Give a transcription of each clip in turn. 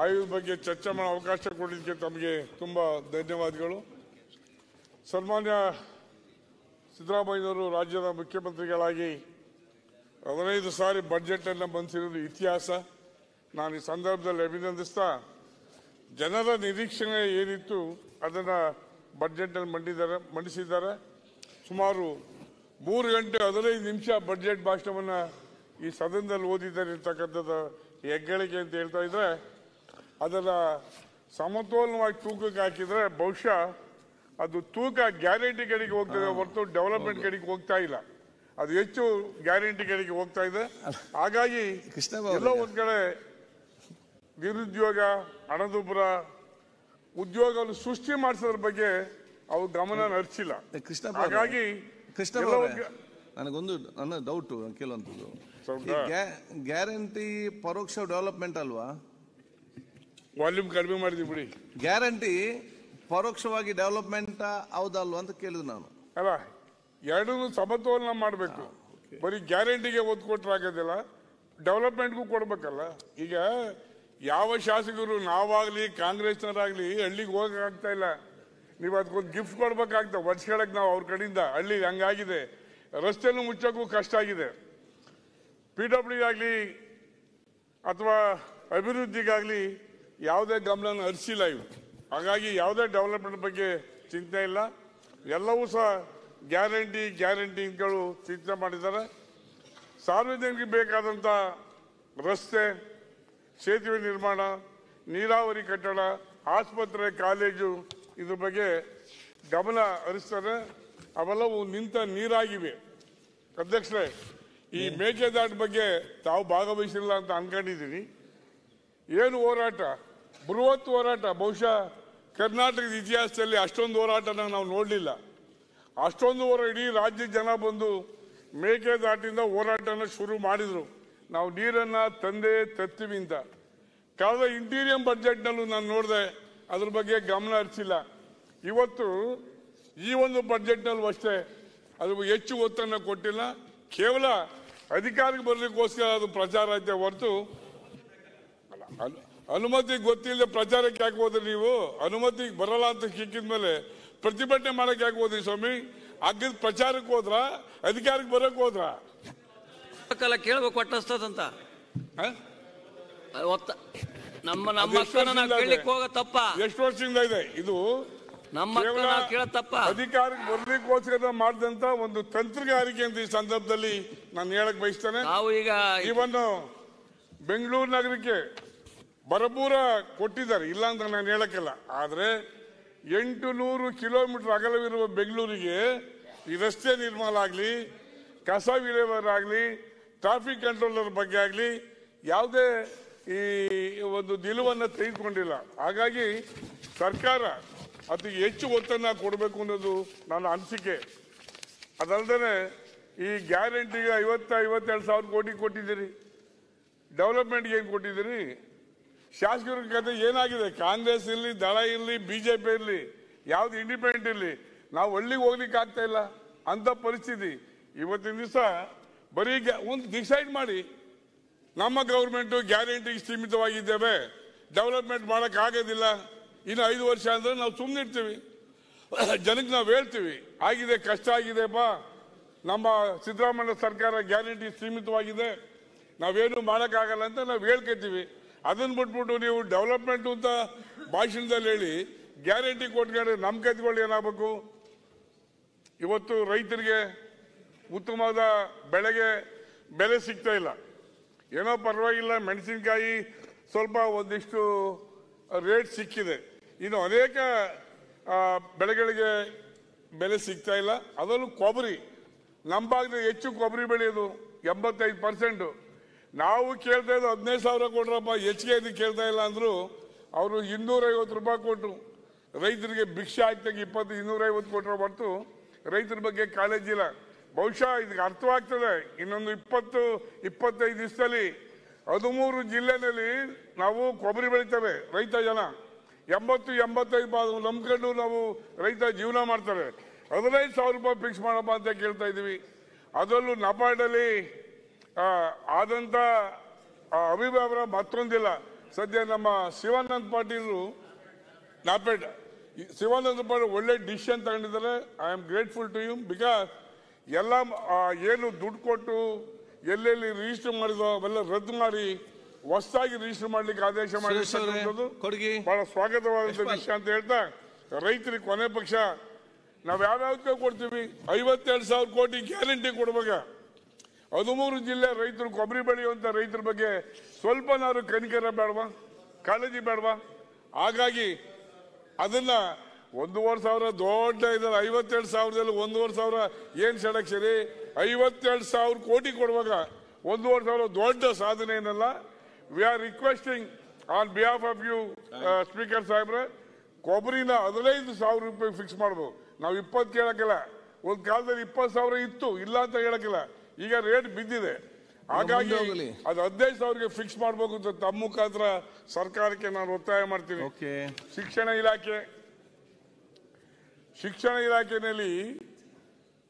ಆಯುಧ ಬಗ್ಗೆ ಚರ್ಚೆ ಮಾಡೋ ಅವಕಾಶ ಕೊಡಲಿಕ್ಕೆ ತಮಗೆ ತುಂಬ ಧನ್ಯವಾದಗಳು. ಸನ್ಮಾನ್ಯ ಸಿದ್ದರಾಮಯ್ಯನವರು ರಾಜ್ಯದ ಮುಖ್ಯಮಂತ್ರಿಗಳಾಗಿ 15 ಸಾರಿ ಬಜೆಟ್ ಅನ್ನು ಮಂಡಿಸಿರುವುದು ಇತಿಹಾಸ. ನಾನು ಈ ಸಂದರ್ಭದಲ್ಲಿ ಅಭಿನಂದಿಸ್ತಾ, ಜನರ ನಿರೀಕ್ಷಣೆ ಏನಿತ್ತು ಅದನ್ನು ಬಜೆಟ್ ಅಲ್ಲಿ ಮಂಡಿಸಿದ್ದಾರೆ. ಸುಮಾರು 3 ಗಂಟೆ 15 ನಿಮಿಷ ಬಜೆಟ್ ಭಾಷಣವನ್ನು ಈ ಸದನದಲ್ಲಿ ಓದಿದ್ದಾರೆ ಇರ್ತಕ್ಕಂಥದ್ದು ಹೆಗ್ಗಳಿಕೆ ಅಂತ ಹೇಳ್ತಾ ಇದ್ರೆ, ಅದನ್ನ ಸಮತೋಲನವಾಗಿ ತೂಕಕ್ಕೆ ಹಾಕಿದ್ರೆ ಬಹುಶಃ ಅದು ತೂಕ ಗ್ಯಾರಂಟಿ ಕಡೆಗೆ ಹೋಗ್ತದೆ ಹೊರತು ಡೆವಲಪ್ಮೆಂಟ್ ಕಡೆಗೆ ಹೋಗ್ತಾ ಇಲ್ಲ. ಅದು ಹೆಚ್ಚು ಗ್ಯಾರಂಟಿ ಕಡೆಗೆ ಹೋಗ್ತಾ ಇದೆ. ಹಾಗಾಗಿ ಎಲ್ಲೋ ಒಂದ್ ಕಡೆ ನಿರುದ್ಯೋಗ, ಹಣದುಬ್ಬರ, ಉದ್ಯೋಗವನ್ನು ಸೃಷ್ಟಿ ಮಾಡಿಸೋದ್ರ ಬಗ್ಗೆ ಅವ್ರು ಗಮನ ಹರಿಸಿಲ್ಲ. ಹಾಗಾಗಿ ನನಗೊಂದು ನನ್ನ ಡೌಟ್ ಕೇಳುವಂಥದ್ದು, ಗ್ಯಾರಂಟಿ ಪರೋಕ್ಷ ಡೆವಲಪ್ಮೆಂಟ್ ಅಲ್ವಾ? ವಾಲ್ಯೂಮ್ ಕಡಿಮೆ ಮಾಡಿದ್ವಿ ಬಿಡಿ. ಗ್ಯಾರಂಟಿ ಪರೋಕ್ಷವಾಗಿ ಡೆವಲಪ್ಮೆಂಟ್ ಹೌದಲ್ವಾ ಅಂತ ಕೇಳಿದ್ರು ನಾನು. ಅಲ್ಲ, ಎರಡನ್ನೂ ಸಮತೋಲನ ಮಾಡಬೇಕು. ಬರೀ ಗ್ಯಾರಂಟಿಗೆ ಒತ್ತು ಕೊಟ್ಟರೆ ಆಗೋದಿಲ್ಲ, ಡೆವಲಪ್ಮೆಂಟ್ಗೂ ಕೊಡ್ಬೇಕಲ್ಲ. ಈಗ ಯಾವ ಶಾಸಕರು ನಾವಾಗ್ಲಿ ಕಾಂಗ್ರೆಸ್ನವರಾಗ್ಲಿ ಹಳ್ಳಿಗೆ ಹೋಗಕ್ಕಾಗ್ತಾ ಇಲ್ಲ. ನೀವು ಅದಕ್ಕೊಂದು ಗಿಫ್ಟ್ ಕೊಡ್ಬೇಕಾಗ್ತದೆ ವರ್ಷಗಳಕ್ಕೆ. ನಾವು ಅವ್ರ ಕಡೆಯಿಂದ ಹಳ್ಳಿ ಹಂಗಾಗಿದೆ, ರಸ್ತೆನೂ ಮುಚ್ಚೋಕ್ಕೂ ಕಷ್ಟ ಆಗಿದೆ. PWD ಆಗಲಿ ಅಥವಾ ಅಭಿವೃದ್ಧಿಗಾಗಲಿ ಯಾವುದೇ ಗಮನ ಹರಿಸಿಲ್ಲ ಇವು. ಹಾಗಾಗಿ ಯಾವುದೇ ಡೆವಲಪ್ಮೆಂಟ್ ಬಗ್ಗೆ ಚಿಂತೆ ಇಲ್ಲ. ಎಲ್ಲವೂ ಸಹ ಗ್ಯಾರಂಟಿಗಳು ಚಿಂತನೆ ಮಾಡಿದ್ದಾರೆ. ಸಾರ್ವಜನಿಕರಿಗೆ ಬೇಕಾದಂಥ ರಸ್ತೆ, ಸೇತುವೆ ನಿರ್ಮಾಣ, ನೀರಾವರಿ ಕಟ್ಟಡ, ಆಸ್ಪತ್ರೆ, ಕಾಲೇಜು ಇದ್ರ ಬಗ್ಗೆ ಗಮನ ಹರಿಸ್ತಾರೆ. ಅವೆಲ್ಲವೂ ನಿಂತ ನೀರಾಗಿವೆ. ಅಧ್ಯಕ್ಷರೇ, ಈ ಮೇಕೆದಾಟು ಬಗ್ಗೆ ತಾವು ಭಾಗವಹಿಸಿಲ್ಲ ಅಂತ ಅನ್ಕೊಂಡಿದ್ದೀನಿ. ಏನು ಹೋರಾಟ, ಬೃಹತ್ ಹೋರಾಟ. ಬಹುಶಃ ಕರ್ನಾಟಕದ ಇತಿಹಾಸದಲ್ಲಿ ಅಷ್ಟೊಂದು ಹೋರಾಟನ ನಾವು ನೋಡಲಿಲ್ಲ. ಅಷ್ಟೊಂದು ಇಡೀ ರಾಜ್ಯದ ಜನ ಬಂದು ಮೇಕೆದಾಟಿಂದ ಹೋರಾಟನ ಶುರು ಮಾಡಿದ್ರು. ನಾವು ನೀರನ್ನ ತಂದೆ ತತ್ತೀವಿ ಅಂತ. ಕಳೆದ ಇಂಟೀರಿಯಂ ಬಜೆಟ್ನಲ್ಲೂ ನಾನು ನೋಡಿದೆ, ಅದ್ರ ಬಗ್ಗೆ ಗಮನ ಹರಿಸಿಲ್ಲ. ಇವತ್ತು ಈ ಒಂದು ಬಜೆಟ್ನಲ್ಲೂ ಅಷ್ಟೇ ಅದು ಹೆಚ್ಚು ಒತ್ತನ್ನು ಕೊಟ್ಟಿಲ್ಲ. ಕೇವಲ ಅಧಿಕಾರಕ್ಕೆ ಬರಲಿಕ್ಕೋಸ್ಕರ ಅದು ಪ್ರಚಾರ ಐತೆ ಹೊರತು ಅನುಮತಿ ಗೊತ್ತಿಲ್ಲದೆ ಪ್ರಚಾರಕ್ಕೆ ಯಾಕೆ ಹೋದ್ರಿ ನೀವು? ಅನುಮತಿ ಬರಲ್ಲ ಅಂತ ಸಿಕ್ಕಿದ್ಮೇಲೆ ಪ್ರತಿಭಟನೆ ಮಾಡಕ್ಕೆ ಯಾಕೆ ಹೋದ್ರಿ ಸ್ವಾಮಿ? ಅಗ್ಗದ ಪ್ರಚಾರಕ್ಕೆ ಹೋದ್ರ, ಅಧಿಕಾರಕ್ಕೆ ಬರಕ್ ಹೋದ್ರ? ಕೇಳ್ಬೇಕು ಒಟ್ಟಸ್ತದಂತ ನಮ್ಮ ಕೇಳಲಿಕ್ಕೆ ಹೋಗ ತಪ್ಪ. ಎಷ್ಟು ವರ್ಷದಿಂದ ಇದೆ ಇದು? ನಮ್ಮ ತಪ್ಪ. ಅಧಿಕಾರಕ್ಕೆ ಬರ್ಲಿಕ್ಕೋಸ್ಕರ ಮಾಡಿದಂತ ಒಂದು ತಂತ್ರಗಾರಿಕೆ ಅಂತ ಈ ಸಂದರ್ಭದಲ್ಲಿ ನಾನು ಹೇಳಕ್ ಬಯಸ್ತೇನೆ. ನಾವು ಈಗ ಇವನ್ನು ಬೆಂಗಳೂರು ನಗರಕ್ಕೆ ಬರಪೂರ ಕೊಟ್ಟಿದ್ದಾರೆ, ಇಲ್ಲ ಅಂತ ನಾನು ಹೇಳಕ್ಕಿಲ್ಲ. ಆದ್ರೆ 800 ಕಿಲೋಮೀಟರ್ ಅಗಲವಿರುವ ಬೆಂಗಳೂರಿಗೆ ಈ ರಸ್ತೆ ನಿರ್ಮಾಣ ಆಗಲಿ, ಕಸ ವಿಲೇವಾರಿ ಆಗಲಿ, ಟ್ರಾಫಿಕ್ ಕಂಟ್ರೋಲರ್ ಬಗ್ಗೆ ಆಗಲಿ ಯಾವುದೇ ಈ ಒಂದು ನಿಲುವನ್ನು ತೆಗೆದುಕೊಂಡಿಲ್ಲ. ಹಾಗಾಗಿ ಸರ್ಕಾರ ಅತಿ ಹೆಚ್ಚು ಒತ್ತನ್ನು ಕೊಡಬೇಕು ಅನ್ನೋದು ನನ್ನ ಅನಿಸಿಕೆ. ಅದಲ್ಲದೆ ಈ ಗ್ಯಾರಂಟಿಗೆ 52 ಸಾವಿರ ಕೋಟಿ ಕೊಟ್ಟಿದ್ದೀರಿ, ಡೆವಲಪ್ಮೆಂಟ್ಗೆ ಏನು ಕೊಟ್ಟಿದ್ದೀರಿ? ಶಾಸಕರ ಕತೆ ಏನಾಗಿದೆ? ಕಾಂಗ್ರೆಸ್ ಇರಲಿ, ದಳ ಇರಲಿ, BJP ಇರಲಿ, ಯಾವ್ದು ಇಂಡಿಪೆಂಡೆಂಟ್ ಇರಲಿ, ನಾವು ಹಳ್ಳಿಗೆ ಹೋಗ್ಲಿಕ್ಕೆ ಆಗ್ತಾ ಇಲ್ಲ ಅಂತ ಪರಿಸ್ಥಿತಿ. ಇವತ್ತಿನ ದಿವಸ ಬರೀ ಒಂದು ಡಿಸೈಡ್ ಮಾಡಿ, ನಮ್ಮ ಗೌರ್ಮೆಂಟ್ ಗ್ಯಾರಂಟಿಗೆ ಸೀಮಿತವಾಗಿದ್ದೇವೆ, ಡೆವಲಪ್ಮೆಂಟ್ ಮಾಡಕ್ ಆಗೋದಿಲ್ಲ, ಇನ್ನು 5 ವರ್ಷ ಅಂದ್ರೆ ನಾವು ಸುಮ್ಮನೆ ಇರ್ತೀವಿ. ಜನಕ್ಕೆ ನಾವು ಹೇಳ್ತೀವಿ ಆಗಿದೆ, ಕಷ್ಟ ಆಗಿದೆಪ್ಪ, ನಮ್ಮ ಸಿದ್ದರಾಮಯ್ಯ ಸರ್ಕಾರ ಗ್ಯಾರಂಟಿ ಸೀಮಿತವಾಗಿದೆ, ನಾವೇನು ಮಾಡೋಕ್ಕಾಗಲ್ಲ ಅಂತ ನಾವು ಹೇಳ್ಕೊತೀವಿ. ಅದನ್ನ ಬಿಟ್ಬಿಟ್ಟು ನೀವು ಡೆವಲಪ್ಮೆಂಟ್ ಅಂತ ಭಾಷಣದಲ್ಲಿ ಹೇಳಿ ಗ್ಯಾರಂಟಿ ಕೊಟ್ಕೊಂಡ್ರೆ ನಮ್ಮ ಕೈಗಳು ಏನಾಗಬೇಕು? ಇವತ್ತು ರೈತರಿಗೆ ಉತ್ತಮವಾದ ಬೆಲೆ ಸಿಗ್ತಾ ಇಲ್ಲ. ಏನೋ ಪರವಾಗಿಲ್ಲ, ಮೆಣಸಿನಕಾಯಿ ಸ್ವಲ್ಪ ಒಂದಿಷ್ಟು ರೇಟ್ ಸಿಕ್ಕಿದೆ, ಇನ್ನು ಅನೇಕ ಬೆಳೆಗಳಿಗೆ ಬೆಲೆ ಸಿಗ್ತಾ ಇಲ್ಲ. ಅದರಲ್ಲೂ ಕೊಬ್ಬರಿ, ನಮ್ಮ ಭಾಗದಲ್ಲಿ ಹೆಚ್ಚು ಕೊಬ್ಬರಿ ಬೆಳೆಯೋದು 85%. ನಾವು ಕೇಳ್ತಾ ಇದ್ದು 15 ಸಾವಿರ ಕೊಡ್ರಪ್ಪ, ಹೆಚ್ಚಿಗೆ ಇದಕ್ಕೆ ಕೇಳ್ತಾ ಇಲ್ಲ ಅಂದ್ರು. ಅವರು 250 ರೂಪಾಯಿ ಕೊಟ್ಟರು. ರೈತರಿಗೆ ಭಿಕ್ಷೆ ಹಾಕ್ತಾಗ 250 ಕೊಟ್ಟರೆ ಹೊರತು ರೈತರ ಬಗ್ಗೆ ಕಾಳಜಿ ಇಲ್ಲ. ಬಹುಶಃ ಇದಕ್ಕೆ ಅರ್ಥವಾಗ್ತದೆ. ಇನ್ನೊಂದು 20-25 ದಿವಸದಲ್ಲಿ 13 ಜಿಲ್ಲೆನಲ್ಲಿ ನಾವು ಕೊಬ್ಬರಿ ಬೆಳಿತೇವೆ. ರೈತ ಜನ 80-85 ನಂಬ್ಕೊಂಡು ನಾವು ರೈತ ಜೀವನ ಮಾಡ್ತಾರೆ. 15,000 ರೂಪಾಯಿ ಫಿಕ್ಸ್ ಮಾಡಪ್ಪ ಅಂತ ಕೇಳ್ತಾ ಇದೀವಿ. ಅದರಲ್ಲೂ ನಬಾರ್ಡಲ್ಲಿ ಆದಂತ ಅಭಿಭಾವ ಮತ್ತೊಂದಿಲ್ಲ. ಸದ್ಯ ನಮ್ಮ ಶಿವಾನಂದ ಪಾಟೀಲ್ ನಾಪೇಟ್ ಶಿವಾನಂದ ಪಾಟೀಲ್ ಒಳ್ಳೆ ಡಿಸಿಷನ್ ತಗೊಂಡಿದ್ದಾರೆ. I am grateful to you because ಎಲ್ಲ ಏನು ದುಡ್ಡು ಕೊಟ್ಟು ಎಲ್ಲೆಲ್ಲಿ ರಿಜಿಸ್ಟರ್ ಮಾಡಿದೋ ಅವೆಲ್ಲ ರದ್ದು ಮಾಡಿ ಹೊಸದಾಗಿ ರಿಜಿಸ್ಟರ್ ಮಾಡ್ಲಿಕ್ಕೆ ಆದೇಶ ಮಾಡಿರುವಂತದ್ದು ಬಹಳ ಸ್ವಾಗತವಾದಂತ ವಿಷಯ ಅಂತ ಹೇಳ್ತಾ, ರೈತರಿಗೆ ಕೊನೆ ಪಕ್ಷ ನಾವ್ ಯಾವ್ಯಾವ್ದಕ್ಕೆ ಕೊಡ್ತೀವಿ, 52,000 ಕೋಟಿ ಗ್ಯಾರಂಟಿ ಕೊಡ್ಬೇಕ. 13 ಜಿಲ್ಲೆ ರೈತರು ಕೊಬ್ಬರಿ ಬೆಳೆಯುವಂತ ರೈತರ ಬಗ್ಗೆ ಸ್ವಲ್ಪನಾದ್ರು ಕನಿಕರ ಬೇಡವಾ, ಕಾಳಜಿ ಬೇಡವಾ? ಹಾಗಾಗಿ ಅದನ್ನ 1,500 ದೊಡ್ಡ ಇದ್ದಾರೆ, 52,000ದಲ್ಲಿ 1,500 ಏನ್ ಸಡಕ್ಷರಿ, 52,000 ಕೋಟಿ ಕೊಡುವಾಗ 1,500 ದೊಡ್ಡ ಸಾಧನೆ ಏನಲ್ಲ. We are requesting on behalf of you speaker ಸಾಹೇಬ್ರೆ, ಕೊಬ್ಬರಿನ 15,000 ರೂಪಾಯಿ ಫಿಕ್ಸ್ ಮಾಡ್ಬೋದು. ನಾವು 20 ಕೇಳಕ್ಕಿಲ್ಲ. ಒಂದ್ ಕಾಲದಲ್ಲಿ 20,000 ಇತ್ತು, ಇಲ್ಲ ಅಂತ ಹೇಳಕ್ಕಿಲ್ಲ. ಈಗ ರೇಟ್ ಬಿದ್ದಿದೆ. ಹಾಗಾಗಿ ಅದು 15,000ಗೆ ಫಿಕ್ಸ್ ಮಾಡ್ಬೇಕು ಅಂತ ತಮ್ಮ ಮುಖಾಂತರ ಸರ್ಕಾರಕ್ಕೆ ನಾನು ಒತ್ತಾಯ ಮಾಡ್ತೀನಿ. ಶಿಕ್ಷಣ ಇಲಾಖೆಯಲ್ಲಿ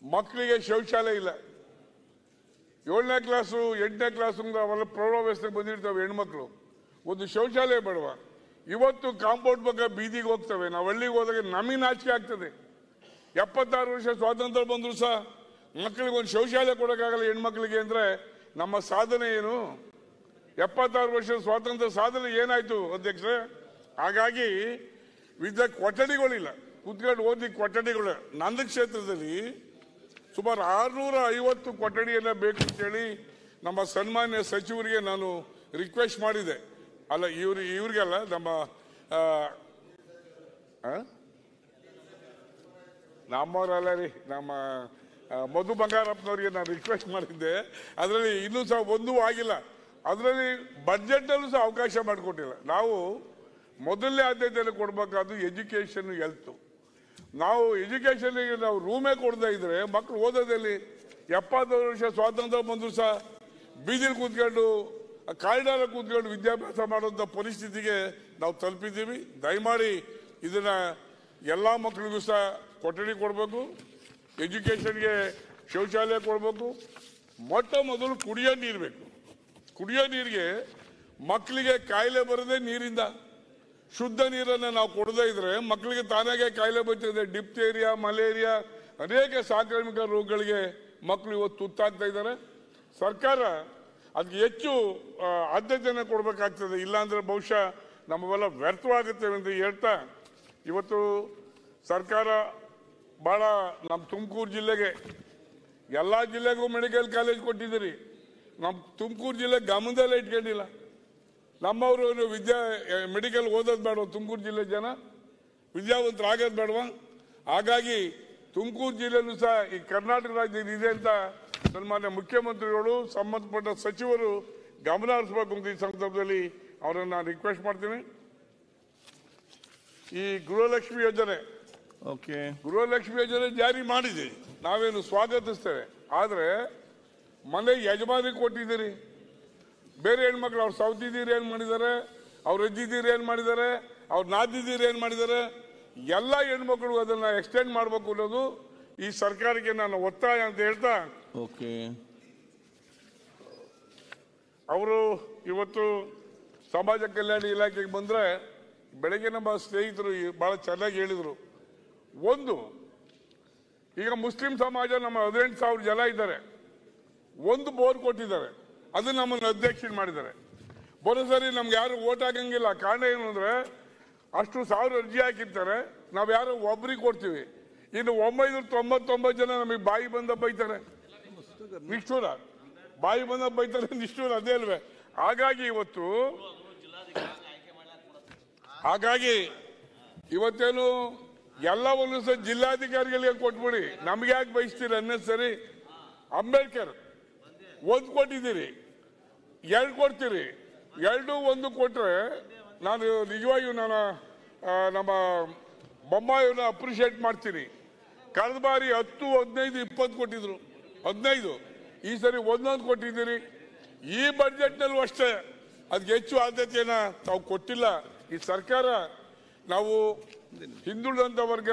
ಮಕ್ಕಳಿಗೆ ಶೌಚಾಲಯ ಇಲ್ಲ. 7ನೇ ಕ್ಲಾಸು 8ನೇ ಕ್ಲಾಸ್ ಅವೆಲ್ಲ ಪ್ರೌಢಾವಸ್ಥೆಗೆ ಬಂದಿರ್ತವೆ ಹೆಣ್ಮಕ್ಳು, ಒಂದು ಶೌಚಾಲಯ ಬೇಡವಾ? ಇವತ್ತು ಕಾಂಪೌಂಡ್ ಬಗ್ಗೆ ಬೀದಿಗೆ ಹೋಗ್ತವೆ. ನಾವು ಹಳ್ಳಿಗೆ ಹೋದಾಗ ನಮಗೆ ನಾಚಿಕೆ ಆಗ್ತದೆ. 76 ವರ್ಷ ಸ್ವಾತಂತ್ರ್ಯ ಬಂದ್ರು ಸಹ ಮಕ್ಕಳಿಗೆ ಒಂದು ಶೌಚಾಲಯ ಕೊಡೋಕ್ಕಾಗಲ್ಲ ಹೆಣ್ಮಕ್ಳಿಗೆ ಅಂದ್ರೆ ನಮ್ಮ ಸಾಧನೆ ಏನು? 76 ವರ್ಷದ ಸ್ವಾತಂತ್ರ್ಯ ಸಾಧನೆ ಏನಾಯ್ತು ಅಧ್ಯಕ್ಷರೇ? ಹಾಗಾಗಿ ಕೊಠಡಿಗಳಿಲ್ಲ, ಕುತ್ಕೊಂಡು ಓದಿ ಕೊಠಡಿಗಳು. ನನ್ನ ಕ್ಷೇತ್ರದಲ್ಲಿ ಸುಮಾರು 650 ಕೊಠಡಿಯನ್ನ ಬೇಕು ಅಂತೇಳಿ ನಮ್ಮ ಸನ್ಮಾನ್ಯ ಸಚಿವರಿಗೆ ನಾನು ರಿಕ್ವೆಸ್ಟ್ ಮಾಡಿದೆ. ಅಲ್ಲ ಇವ್ರಿಗೆಲ್ಲ ನಮ್ಮ ನಮ್ಮವರಲ್ಲ ರೀ, ನಮ್ಮ ಮಧು ಬಂಗಾರಪ್ಪನವರಿಗೆ ನಾನು ರಿಕ್ವೆಸ್ಟ್ ಮಾಡಿದ್ದೆ. ಅದರಲ್ಲಿ ಇನ್ನೂ ಸಹ ಒಂದೂ ಆಗಿಲ್ಲ. ಅದರಲ್ಲಿ ಬಡ್ಜೆಟ್ ಅಲ್ಲೂ ಸಹ ಅವಕಾಶ ಮಾಡಿಕೊಟ್ಟಿಲ್ಲ. ನಾವು ಮೊದಲನೇ ಆದ್ಯತೆಯಲ್ಲಿ ಕೊಡಬೇಕಾದ್ದು ಎಜುಕೇಶನ್, ಹೆಲ್ತ್. ನಾವು ಎಜುಕೇಶನ್ ನಾವು ರೂಮೇ ಕೊಡದೇ ಇದ್ರೆ ಮಕ್ಕಳು ಓದೋದಲ್ಲಿ 70 ವರ್ಷ ಸ್ವಾತಂತ್ರ್ಯ ಬಂದ್ರು ಸಹ ಬೀದಿಲಿ ಕೂತ್ಕೊಂಡು ಕಾರಿಡಾರ್ ಕೂತ್ಕೊಂಡು ವಿದ್ಯಾಭ್ಯಾಸ ಮಾಡುವಂತ ಪರಿಸ್ಥಿತಿಗೆ ನಾವು ತಲುಪಿದ್ದೀವಿ. ದಯಮಾಡಿ ಇದನ್ನ ಎಲ್ಲಾ ಮಕ್ಕಳಿಗೂ ಸಹ ಕೊಠಡಿ ಕೊಡಬೇಕು, ಎಜುಕೇಶನ್ಗೆ ಶೌಚಾಲಯ ಕೊಡಬೇಕು. ಮೊಟ್ಟ ಮೊದಲು ಕುಡಿಯೋ ನೀರು ಬೇಕು. ಕುಡಿಯೋ ನೀರಿಗೆ ಮಕ್ಕಳಿಗೆ ಕಾಯಿಲೆ ಬರದೆ ನೀರಿಂದ, ಶುದ್ಧ ನೀರನ್ನು ನಾವು ಕೊಡದೇ ಇದ್ರೆ ಮಕ್ಕಳಿಗೆ ತಾನಾಗೆ ಕಾಯಿಲೆ ಬರ್ತಿದೆ. ಡಿಪ್ತೇರಿಯಾ, ಮಲೇರಿಯಾ, ಅನೇಕ ಸಾಂಕ್ರಾಮಿಕ ರೋಗಗಳಿಗೆ ಮಕ್ಕಳು ಇವತ್ತು ತುತ್ತಾಗ್ತಾ ಇದ್ದಾರೆ. ಸರ್ಕಾರ ಅದಕ್ಕೆ ಹೆಚ್ಚು ಆದ್ಯತೆಯನ್ನು ಕೊಡಬೇಕಾಗ್ತದೆ. ಇಲ್ಲಾಂದ್ರೆ ಬಹುಶಃ ನಮ್ಮವೆಲ್ಲ ವ್ಯರ್ಥವಾಗುತ್ತೇವೆ ಅಂತ ಹೇಳ್ತಾ, ಇವತ್ತು ಸರ್ಕಾರ ಬಹಳ ನಮ್ಮ ತುಮಕೂರು ಜಿಲ್ಲೆಗೆ, ಎಲ್ಲಾ ಜಿಲ್ಲೆಗೂ ಮೆಡಿಕಲ್ ಕಾಲೇಜ್ ಕೊಟ್ಟಿದ್ದೀರಿ. ನಮ್ಮ ತುಮಕೂರು ಜಿಲ್ಲೆ ಗಮನದಲ್ಲೇ ಇಟ್ಕೊಂಡಿಲ್ಲ. ನಮ್ಮವರು ಮೆಡಿಕಲ್ ಓದೋದು ಬೇಡವಾ? ತುಮಕೂರು ಜಿಲ್ಲೆ ಜನ ವಿದ್ಯಾವಂತರಾಗೋದು ಬೇಡವಾ? ಹಾಗಾಗಿ ತುಮಕೂರು ಜಿಲ್ಲೆಯಲ್ಲೂ ಸಹ ಈ ಕರ್ನಾಟಕ ರಾಜ್ಯದಲ್ಲಿ ಇದೆ ಅಂತ ಸನ್ಮಾನ್ಯ ಮುಖ್ಯಮಂತ್ರಿಗಳು, ಸಂಬಂಧಪಟ್ಟ ಸಚಿವರು ಗಮನ ಹರಿಸಬೇಕು ಅಂತ ಈ ಸಂದರ್ಭದಲ್ಲಿ ಅವರನ್ನ ರಿಕ್ವೆಸ್ಟ್ ಮಾಡ್ತೀನಿ. ಈ ಗೃಹಲಕ್ಷ್ಮಿ ಯೋಜನೆ, ಗೃಹಲಕ್ಷ್ಮಿ ಯೋಜನೆ ಜಾರಿ ಮಾಡಿದೆ, ನಾವೇನು ಸ್ವಾಗತಿಸ್ತೇವೆ. ಆದ್ರೆ ಮನೆ ಯಜಮಾನಿಗೆ ಕೊಟ್ಟಿದ್ದೀರಿ, ಬೇರೆ ಹೆಣ್ಮಕ್ಳು ಅವ್ರ ಸೌತಿದ್ದೀರಿ ಏನ್ ಮಾಡಿದ್ದಾರೆ, ಅವ್ರ ಅಜ್ಜಿದ್ದೀರಿ ಏನ್ ಮಾಡಿದ್ದಾರೆ, ಅವ್ರ ನಾದಿದ್ದೀರಿ ಏನ್ ಮಾಡಿದ್ದಾರೆ, ಎಲ್ಲ ಹೆಣ್ಮಕ್ಳು ಅದನ್ನ ಎಕ್ಸ್ಟೆಂಡ್ ಮಾಡ್ಬೇಕು ಅನ್ನೋದು ಈ ಸರ್ಕಾರಕ್ಕೆ ನಾನು ಒತ್ತಾಯ ಅಂತ ಹೇಳ್ತಾ, ಅವರು ಇವತ್ತು ಸಮಾಜ ಕಲ್ಯಾಣ ಇಲಾಖೆಗೆ ಬಂದ್ರೆ ಬೆಳಗ್ಗೆ ನಮ್ಮ ಸ್ನೇಹಿತರು ಬಹಳ ಚೆನ್ನಾಗಿ ಹೇಳಿದ್ರು. ಒಂದು, ಈಗ ಮುಸ್ಲಿಂ ಸಮಾಜ ನಮ್ಮ 18,000 ಜನ ಇದ್ದಾರೆ, ಒಂದು ಬೋರ್ ಕೊಟ್ಟಿದ್ದಾರೆ, ಅದು ನಮ್ಮನ್ನು ಅಧ್ಯಕ್ಷ ಮಾಡಿದ್ದಾರೆ. ಬರೋಸರಿ ನಮ್ಗೆ ಯಾರು ಓಟ್ ಹಾಕಂಗಿಲ್ಲ. ಕಾರಣ ಏನು ಅಂದ್ರೆ ಅಷ್ಟು 1000 ಅರ್ಜಿ ಹಾಕಿರ್ತಾರೆ, ನಾವ್ ಯಾರು ಒಬ್ರಿಗೆ ಕೊಡ್ತೀವಿ. ಇನ್ನು 999 ಜನ ನಮಗೆ ಬಾಯಿ ಬಂದ ಬೈತಾರೆ, ನಿಷ್ಠೂರ ಬಾಯಿ ಬಂದ ಬೈತಾರೆ, ನಿಷ್ಠೂರ ಅದೇ ಅಲ್ವೇ. ಹಾಗಾಗಿ ಇವತ್ತೇನು ಎಲ್ಲವನ್ನೂ ಸಹ ಜಿಲ್ಲಾಧಿಕಾರಿಗಳಿಗೆ ಕೊಟ್ಬಿಡಿ, ನಮ್ಗೆ ಯಾಕೆ ಬಯಸ್ತೀರಿ ಅನ್ನೆಸರಿ. ಅಂಬೇಡ್ಕರ್ 1 ಕೊಟ್ಟಿದ್ದೀರಿ, 2 ಕೊಡ್ತೀರಿ, 2 1 ಕೊಟ್ರೆ ನಾನು ನಿಜವಾಗಿಯೂ ನಮ್ಮ ಬೊಮ್ಮಾಯಿಯನ್ನ ಅಪ್ರಿಷಿಯೇಟ್ ಮಾಡ್ತೀನಿ. ಕಳೆದ ಬಾರಿ 10, 15, 20 ಕೊಟ್ಟಿದ್ರು, 15. ಈ ಸರಿ 1 ಕೊಟ್ಟಿದ್ದೀರಿ. ಈ ಬಜೆಟ್ ನಲ್ಲೂ ಅಷ್ಟೇ ಅದಕ್ಕೆ ಹೆಚ್ಚು ಆದ್ಯತೆಯನ್ನ ತಾವು ಕೊಟ್ಟಿಲ್ಲ. ಈ ಸರ್ಕಾರ ನಾವು ಹಿಂದುಳಿದಂತ ವರ್ಗ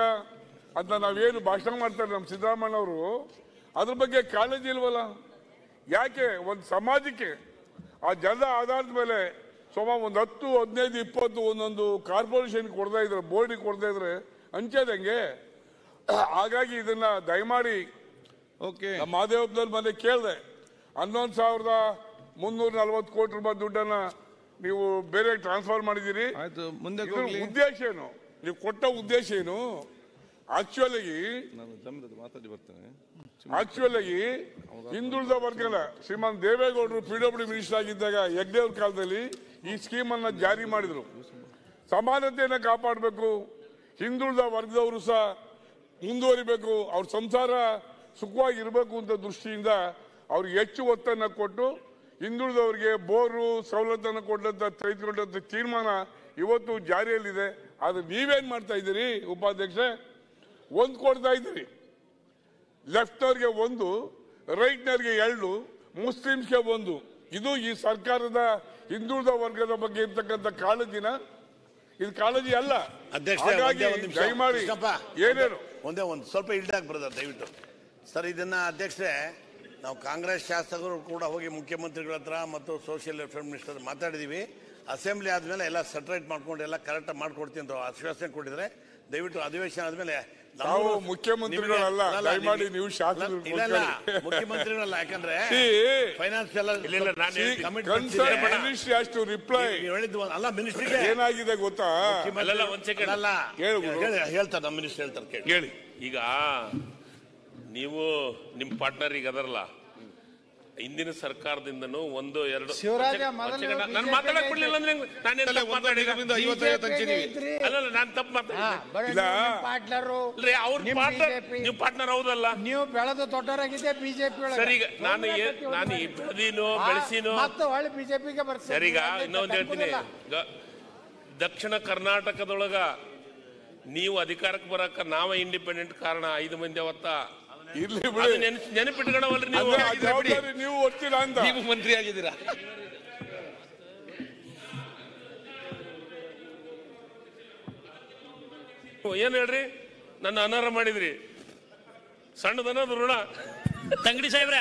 ಅಂತ ನಾವೇನು ಭಾಷಣ ಮಾಡ್ತಾರೆ ನಮ್ಮ ಸಿದ್ದರಾಮಯ್ಯನವರು, ಅದ್ರ ಬಗ್ಗೆ ಕಾಳಜಿ ಇಲ್ವಲ್ಲ. ಯಾಕೆ ಒಂದು ಸಮಾಜಕ್ಕೆ ಆ ಜನರ ಆಧಾರದ ಮೇಲೆ ಸುಮಾರು ಒಂದು 10, 15, 20 ಒಂದೊಂದು ಕಾರ್ಪೊರೇಷನ್ ಕೊಡ್ತಾ ಇದ್ರೆ, ಬೋರ್ಡಿಗೆ ಕೊಡ್ತಾ ಇದ್ರೆ ಹಂಚೋದಂಗೆ. ಹಾಗಾಗಿ ಇದನ್ನ ದಯಮಾಡಿ ಮಹದೇವಪ್ಪನವ್ರ ಮನೆ ಕೇಳಿದೆ, 11,340 ಕೋಟಿ ರೂಪಾಯಿ ದುಡ್ಡನ್ನ ನೀವು ಬೇರೆ ಟ್ರಾನ್ಸ್ಫರ್ ಮಾಡಿದ್ದೀರಿ. ಉದ್ದೇಶ ಏನು? ನೀವು ಕೊಟ್ಟ ಉದ್ದೇಶ ಏನು? ಆಕ್ಚುಲಿ ಹಿಂದುಳಿದ ವರ್ಗದ ಶ್ರೀಮಾನ್ ದೇವೇಗೌಡರು PWD ಮಿನಿಸ್ಟರ್ ಆಗಿದ್ದಾಗ ಹೆಗ್ಡೆಯವ್ರ ಕಾಲದಲ್ಲಿ ಈ ಸ್ಕೀಮ್ ಅನ್ನ ಜಾರಿ ಮಾಡಿದ್ರು. ಸಮಾನತೆಯನ್ನು ಕಾಪಾಡಬೇಕು, ಹಿಂದುಳಿದ ವರ್ಗದವರು ಸಹ ಮುಂದುವರಿಬೇಕು, ಅವ್ರ ಸಂಸಾರ ಸುಖವಾಗಿರ್ಬೇಕು ಅಂತ ದೃಷ್ಟಿಯಿಂದ ಅವ್ರಿಗೆ ಹೆಚ್ಚು ಒತ್ತನ್ನು ಕೊಟ್ಟು ಹಿಂದುಳಿದವರಿಗೆ ಬೋರು ಸವಲತ್ತನ್ನು ಕೊಟ್ಟಂತ ತೆಗೆದುಕೊಂಡಂತ ತೀರ್ಮಾನ ಇವತ್ತು ಜಾರಿಯಲ್ಲಿದೆ. ಆದ್ರೆ ನೀವೇನ್ ಮಾಡ್ತಾ ಇದ್ದೀರಿ ಉಪಾಧ್ಯಕ್ಷ? ಒಂದು ಕೊಡ್ತಾ ಇದ್ದೀರಿ, ಲೆಫ್ಟ್ನವ್ರಿಗೆ 1, ರೈಟ್ನವ್ರಿಗೆ 2, ಮುಸ್ಲಿಮ್ಸ್ಗೆ 1. ಇದು ಈ ಸರ್ಕಾರದ ಹಿಂದುಳಿದ ವರ್ಗದ ಬಗ್ಗೆ ಇರ್ತಕ್ಕಂಥ ಕಾಳಜಿನ? ಇದು ಕಾಳಜಿ ಅಲ್ಲ. ಹಾಗಾಗಿ ದಯಮಾಡಿ ಏನೇನು ಒಂದೇ ಒಂದು ಸ್ವಲ್ಪ ಇಲ್ದಾಗಿ ಬರೋದು ದಯವಿಟ್ಟು ಸರ್. ಇದನ್ನ ಅಧ್ಯಕ್ಷರೇ, ನಾವು ಕಾಂಗ್ರೆಸ್ ಶಾಸಕರು ಕೂಡ ಹೋಗಿ ಮುಖ್ಯಮಂತ್ರಿಗಳ ಹತ್ರ ಮತ್ತು ಸೋಷಿಯಲ್ ವೆಲ್ಫೇರ್ ಮಿನಿಸ್ಟರ್ ಮಾತಾಡಿದೀವಿ. ಅಸೆಂಬ್ಲಿ ಆದ್ಮೇಲೆ ಎಲ್ಲ ಸೆಟರೇಟ್ ಮಾಡ್ಕೊಂಡು ಎಲ್ಲ ಕರೆಕ್ಟ್ ಮಾಡ್ಕೊಡ್ತೀನಿ ಅಂತ ಆಶ್ವಾಸನೆ ಕೊಟ್ಟಿದ್ರೆ, ದಯವಿಟ್ಟು ಅಧಿವೇಶನ ಆದ್ಮೇಲೆ ನಾವು ಮುಖ್ಯಮಂತ್ರಿಗಳಲ್ಲ, ದಯಮಾಡಿ ನೀವು ಶಾಸಕರು. ಮುಖ್ಯಮಂತ್ರಿಗಳಲ್ಲ, ಯಾಕಂದ್ರೆ ಫೈನಾನ್ಸ್ ಎಲ್ಲ ಅಲ್ಲ ಮಿನಿಸ್ಟ್ರಿಗೆ ಏನಾಗಿದೆ ಗೊತ್ತಾ? ಹೇಳ್ತಾರೆ ನಮ್ಮ ಮಿನಿಸ್ಟರ್ ಹೇಳ್ತಾರೆ ಕೇಳಿ. ಈಗ ನೀವು ನಿಮ್ಮ ಪಾರ್ಟ್ನರ್ ಈಗ ಅದರಲ್ಲ, ಹಿಂದಿನ ಸರ್ಕಾರದಿಂದನೂ 1, 2 ನಾನು ಮಾತಾಡಕ್ ಬಿಡ್ಲಿಲ್ಲ ಅಂದ್ರೆ ನಾನೇನು ತಪ್ಪು ಮಾತಾಡಿಲ್ಲ. ನಾನು ತಪ್ಪು ಮಾತಾಡಿಲ್ಲ. ನೀವು ಪಾರ್ಟ್ನರ್ ಹೌದಲ್ಲ, ನೀವು ಬೆಳೆದು ದೊಡ್ಡವರಾಗಿದೆ ಬಿಜೆಪಿ. ಸರಿ, ಈಗ ನಾನು ಬೆಳೆದಿನೋ ಬೆಳೆಸಿನೋ ಬಿಜೆಪಿಗೆ ಬರ್ತೀನಿ. ಸರಿಗ ಇನ್ನೊಂದು ಹೇಳ್ತೀನಿ. ದಕ್ಷಿಣ ಕರ್ನಾಟಕದೊಳಗ ನೀವು ಅಧಿಕಾರಕ್ಕೆ ಬರಕ ನಾವ ಇಂಡಿಪೆಂಡೆಂಟ್ ಕಾರಣ. 5 ಮಂದಿ ಅವತ್ತ ನೆನಪಿಟ್ಕೊಳ್ಳವಲ್ರಿ ನೀವು ಒಡ್ತೀರಾ ಅಂತ. ನೀವು ಮಂತ್ರಿ ಆಗಿದ್ದೀರಾ? ಏನ್ ಹೇಳ್ರಿ, ನನ್ನ ಅನರ್ಹ ಮಾಡಿದ್ರಿ. ಸಣ್ಣದನ್ನೋದು ಋಣ. ತಂಗಡಿ ಸಾಹೇಬ್ರೆ,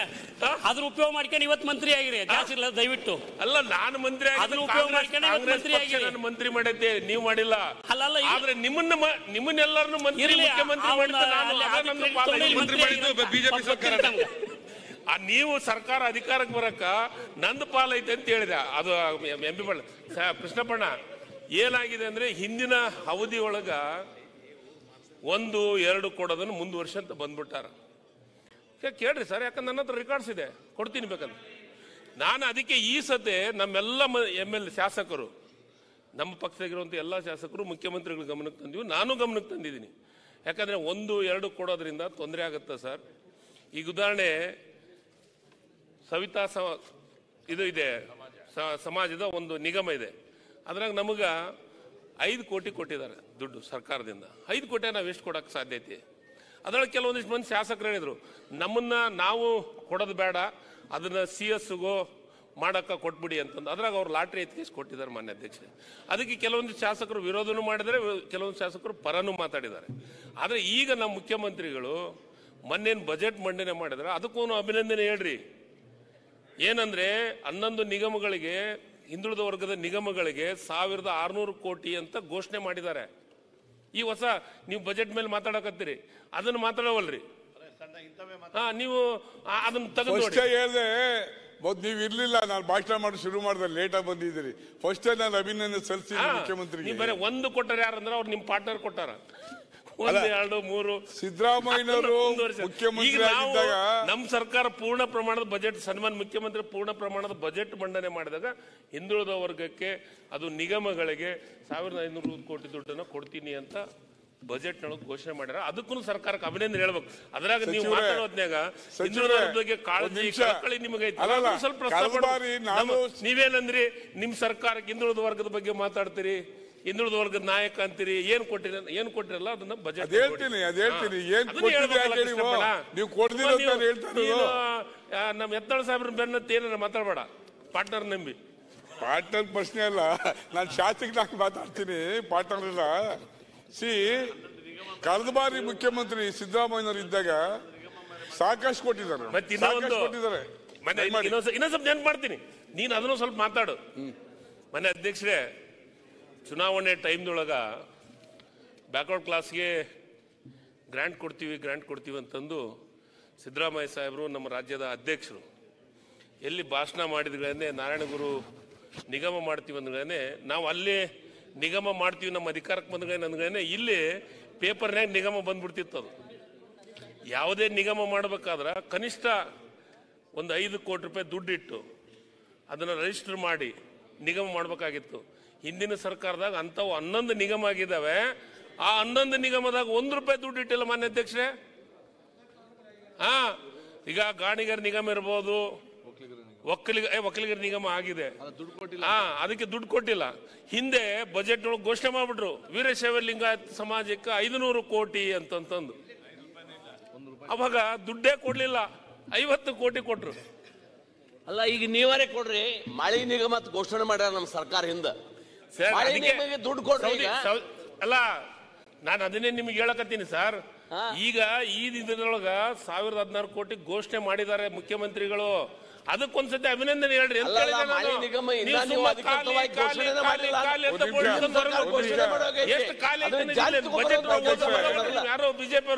ಅದ್ರ ಉಪಯೋಗ ಮಾಡ್ಕೊಂಡು ಇವತ್ತು ಮಂತ್ರಿ ಆಗಿರಿ. ಜಾಸ್ತಿ ಇಲ್ಲ ದಯವಿಟ್ಟು. ಅಲ್ಲ, ನಾನು ಮಂತ್ರಿ ಅದ್ರ ಉಪಯೋಗ ಮಾಡ್ಕೊಂಡು ಮಂತ್ರಿ ಆಗಿರಿ. ನಾನು ಮಂತ್ರಿ ಮಾಡಿದ್ದೆ, ನೀವು ಮಾಡಿಲ್ಲ. ಅಲ್ಲ, ಆದ್ರೆ ನಿಮ್ಮನ್ನೆಲ್ಲರನ್ನು ಮಂತ್ರಿ ಮುಖ್ಯಮಂತ್ರಿ ಬಿಜೆಪಿ ಸರ್ಕಾರ. ನೀವು ಸರ್ಕಾರ ಅಧಿಕಾರಕ್ಕೆ ಬರಕ ನಂದು ಪಾಲೈತೆ ಅಂತ ಹೇಳಿದೆ. ಅದು MP ಕೃಷ್ಣಪ್ಪಣ್ಣ ಏನಾಗಿದೆ ಅಂದ್ರೆ, ಹಿಂದಿನ ಅವಧಿ ಒಳಗ 1, 2 ಕೊಡೋದನ್ನು ಮುಂದುವರ್ಷ ಅಂತ ಬಂದ್ಬಿಟ್ಟಾರ. ಕೇಳ್ರಿ ಸರ್, ಯಾಕಂದ್ರೆ ನನ್ನ ಹತ್ರ ರೆಕಾರ್ಡ್ಸ್ ಇದೆ, ಕೊಡ್ತೀನಿ ಬೇಕಂದ್ರೆ. ನಾನು ಅದಕ್ಕೆ ಈ ಸತೆ ನಮ್ಮೆಲ್ಲ MLA ಶಾಸಕರು, ನಮ್ಮ ಪಕ್ಷದಾಗಿರುವಂಥ ಎಲ್ಲ ಶಾಸಕರು ಮುಖ್ಯಮಂತ್ರಿಗಳ ಗಮನಕ್ಕೆ ತಂದಿವಿ, ನಾನು ಗಮನಕ್ಕೆ ತಂದಿದ್ದೀನಿ. ಯಾಕಂದ್ರೆ 1, 2 ಕೊಡೋದ್ರಿಂದ ತೊಂದರೆ ಆಗುತ್ತೆ ಸರ್. ಈಗ ಉದಾಹರಣೆ, ಸವಿತಾ ಇದು ಇದೆ, ಸಮಾಜದ ಒಂದು ನಿಗಮ ಇದೆ. ಅದ್ರಾಗ ನಮಗ 5 ಕೋಟಿ ಕೊಟ್ಟಿದ್ದಾರೆ ದುಡ್ಡು ಸರ್ಕಾರದಿಂದ. 5 ಕೋಟಿ ನಾವು ಎಷ್ಟು ಕೊಡಕ್ಕೆ ಸಾಧ್ಯತೆ? ಅದರೊಳಗೆ ಕೆಲವೊಂದಿಷ್ಟು ಮಂದಿ ಶಾಸಕರು ಹೇಳಿದ್ರು, ನಮ್ಮನ್ನ ನಾವು ಕೊಡೋದು ಬೇಡ, ಅದನ್ನ CS-ಗೋ ಮಾಡಕ್ಕ ಕೊಟ್ಬಿಡಿ ಅಂತಂದು. ಅದ್ರಾಗ ಅವ್ರು ಲಾಟ್ರಿ ಎತ್ಕೇಸಿ ಕೊಟ್ಟಿದ್ದಾರೆ ಮಾನ್ಯ ಅಧ್ಯಕ್ಷ. ಅದಕ್ಕೆ ಕೆಲವೊಂದು ಶಾಸಕರು ವಿರೋಧನೂ ಮಾಡಿದರೆ, ಕೆಲವೊಂದು ಶಾಸಕರು ಪರನೂ ಮಾತಾಡಿದ್ದಾರೆ. ಆದರೆ ಈಗ ನಮ್ಮ ಮುಖ್ಯಮಂತ್ರಿಗಳು ಮೊನ್ನೇನು ಬಜೆಟ್ ಮಂಡನೆ ಮಾಡಿದ್ರೆ ಅದಕ್ಕೂ ಅಭಿನಂದನೆ ಹೇಳ್ರಿ. ಏನಂದ್ರೆ 11 ನಿಗಮಗಳಿಗೆ, ಹಿಂದುಳಿದ ವರ್ಗದ ನಿಗಮಗಳಿಗೆ 1600 ಕೋಟಿ ಅಂತ ಘೋಷಣೆ ಮಾಡಿದ್ದಾರೆ. ಈ ಹೊಸ ನೀವು ಬಜೆಟ್ ಮೇಲೆ ಮಾತಾಡಕತ್ತೀರಿ, ಅದನ್ನ ಮಾತಾಡವಲ್ರಿ. ನೀವು ಅದನ್ನ ತೆಗೆದು ಹೇಳಿದೆ. ನೀವು ಇರ್ಲಿಲ್ಲ, ನಾನು ಭಾಷಣ ಮಾಡಿ ಶುರು ಮಾಡಿದೆ, ಲೇಟಾಗಿ ಬಂದಿದ್ದೀರಿ. ಫಸ್ಟ್ ನಾನು ಅಭಿನಂದನೆ ಸಲ್ಲಿಸಿದ ಮುಖ್ಯಮಂತ್ರಿ. ನೀವು ಬರೀ 1 ಕೊಟ್ಟಾರ ಯಾರಂದ್ರೆ ಅವ್ರು ನಿಮ್ಮ ಪಾರ್ಟ್ನರ್ ಕೊಟ್ಟಾರ. 1, 2, 3 ಸಿದ್ದರಾಮಯ್ಯನವರು ಮುಖ್ಯಮಂತ್ರಿ ಆಗಿದ್ದಾಗ ನಮ್ಮ ಸರ್ಕಾರ ಪೂರ್ಣ ಪ್ರಮಾಣದ ಬಜೆಟ್, ಸನ್ಮಾನ್ ಮುಖ್ಯಮಂತ್ರಿ ಪೂರ್ಣ ಪ್ರಮಾಣದ ಬಜೆಟ್ ಮಂಡನೆ ಮಾಡಿದಾಗ ಹಿಂದುಳಿದ ವರ್ಗಕ್ಕೆ, ಅದು ನಿಗಮಗಳಿಗೆ 1500 ಕೋಟಿ ದುಡ್ಡನ್ನು ಕೊಡ್ತೀನಿ ಅಂತ ಬಜೆಟ್ ನೊಳಗೆ ಘೋಷಣೆ ಮಾಡ್ಯಾರ. ಅದಕ್ಕೂ ಸರ್ಕಾರಕ್ಕೆ ಅಭಿನಂದನೆ ಹೇಳ್ಬೇಕು. ಅದ್ರಾಗ ನೀವು ಮಾತಾಡೋದ್ನಾಗ ಹಿಂದುಳಿದ ಬಗ್ಗೆ ಕಾಳಜಿ, ಕಳಕಳಿ ನಿಮಗೈತಿ. ಸ್ವಲ್ಪ ನೀವೇನಂದ್ರಿ, ನಿಮ್ ಸರ್ಕಾರಕ್ಕೆ ಹಿಂದುಳಿದ ವರ್ಗದ ಬಗ್ಗೆ ಮಾತಾಡ್ತೀರಿ, ಹಿಂದುಳಿದ ವರ್ಗದ ನಾಯಕ ಅಂತೀರಿ, ಏನ್ ಕೊಟ್ಟಿರಲ್ಲ ಅದನ್ನ ಬಜೆಟ್ ಹೇಳ್ತೀನಿ. ನಮ್ ಯತ್ನಾಳ್ ಸಾಹೇಬ್ರ ಬೆನ್ನತ್ತಿ ಏನಾರ ಮಾತಾಡ್ಬೇಡ, ಪಾರ್ಟ್ನರ್ ನಂಬಿ. ಪಾರ್ಟ್ನರ್ ಪ್ರಶ್ನೆ ಅಲ್ಲ, ನಾನು ಶಾಸಕನಾಗಿ ಮಾತಾಡ್ತೀನಿ, ಪಾರ್ಟ್ನರ್ ಇಲ್ಲ. ಕಳೆದ ಬಾರಿ ಮುಖ್ಯಮಂತ್ರಿ ಸಿದ್ದರಾಮಯ್ಯನವರು ಇದ್ದಾಗ ಸಾಕಷ್ಟು ಕೊಟ್ಟಿದ್ದಾರೆ. ಇನ್ನೊಂದು ಸ್ವಲ್ಪ ನೆನ್ಪು ಮಾಡ್ತೀನಿ, ನೀನು ಅದನ್ನು ಸ್ವಲ್ಪ ಮಾತಾಡು. ಮನೆ ಅಧ್ಯಕ್ಷರೇ, ಚುನಾವಣೆ ಟೈಮ್ದೊಳಗ ಬ್ಯಾಕ್ವರ್ಡ್ ಕ್ಲಾಸ್ಗೆ ಗ್ರಾಂಟ್ ಕೊಡ್ತೀವಿ ಅಂತಂದು ಸಿದ್ದರಾಮಯ್ಯ ಸಾಹೇಬರು ನಮ್ಮ ರಾಜ್ಯದ ಅಧ್ಯಕ್ಷರು ಎಲ್ಲಿ ಭಾಷಣ ಮಾಡಿದ್ಗಳೇ ನಾರಾಯಣಗುರು ನಿಗಮ ಮಾಡ್ತೀವಿ ಅಂದ್ಗಳೇ ನಾವು ಅಲ್ಲಿ ನಿಗಮ ಮಾಡ್ತೀವಿ ನಮ್ಮ ಅಧಿಕಾರಕ್ಕೆ ಬಂದ್ಗಳೇ ಇಲ್ಲಿ ಪೇಪರ್ನಾಗ ನಿಗಮ ಬಂದ್ಬಿಡ್ತಿತ್ತು. ಅದು ಯಾವುದೇ ನಿಗಮ ಮಾಡಬೇಕಾದ್ರೆ ಕನಿಷ್ಠ ಒಂದು 5 ಕೋಟಿ ರೂಪಾಯಿ ದುಡ್ಡಿಟ್ಟು ಅದನ್ನು ರಿಜಿಸ್ಟರ್ ಮಾಡಿ ನಿಗಮ ಮಾಡಬೇಕಾಗಿತ್ತು. ಹಿಂದಿನ ಸರ್ಕಾರದಾಗ ಅಂಥವು 11 ನಿಗಮ ಆಗಿದ್ದಾವೆ. ಆ 11 ನಿಗಮದಾಗ 1 ರೂಪಾಯಿ ದುಡ್ಡು ಇಟ್ಟಿಲ್ಲ ಮಾನ್ಯ ಅಧ್ಯಕ್ಷರೇ. ಈಗ ಗಾಣಿಗರ ನಿಗಮ ಇರ್ಬೋದು, ಒಕ್ಕಲಿಗರ ನಿಗಮ ಆಗಿದೆ, ಅದಕ್ಕೆ ದುಡ್ಡು ಕೊಟ್ಟಿಲ್ಲ. ಹಿಂದೆ ಬಜೆಟ್ ಒಳಗೆ ಘೋಷಣೆ ಮಾಡ್ಬಿಟ್ರು ವೀರಶೈವ ಲಿಂಗಾಯತ ಸಮಾಜಕ್ಕೆ 500 ಕೋಟಿ ಅಂತಂದು. ಅವಾಗ ದುಡ್ಡೇ ಕೊಡ್ಲಿಲ್ಲ, 50 ಕೋಟಿ ಕೊಟ್ರು. ಅಲ್ಲ, ಈಗ ನೀವರೇ ಕೊಡ್ರಿ. ಮಳೆ ನಿಗಮ ಘೋಷಣೆ ಮಾಡ್ಯಾರ ನಮ್ಮ ಸರ್ಕಾರ ಹಿಂದೆ. ದುಡ್ಡು ಕೊಡ್ರಿ. ಅಲ್ಲ, ನಾನು ಅದನ್ನೇ ನಿಮ್ಗೆ ಹೇಳಕತ್ತೀನಿ ಸರ್. ಈಗ ಈ ದಿನದೊಳಗ 1016 ಕೋಟಿ ಘೋಷಣೆ ಮಾಡಿದ್ದಾರೆ ಮುಖ್ಯಮಂತ್ರಿಗಳು. ಅದಕ್ಕೊಂದ್ಸತಿ ಅಭಿನಂದನೆ ಹೇಳ್ರಿ ಅಂತ ಯಾರೋ ಬಿಜೆಪಿ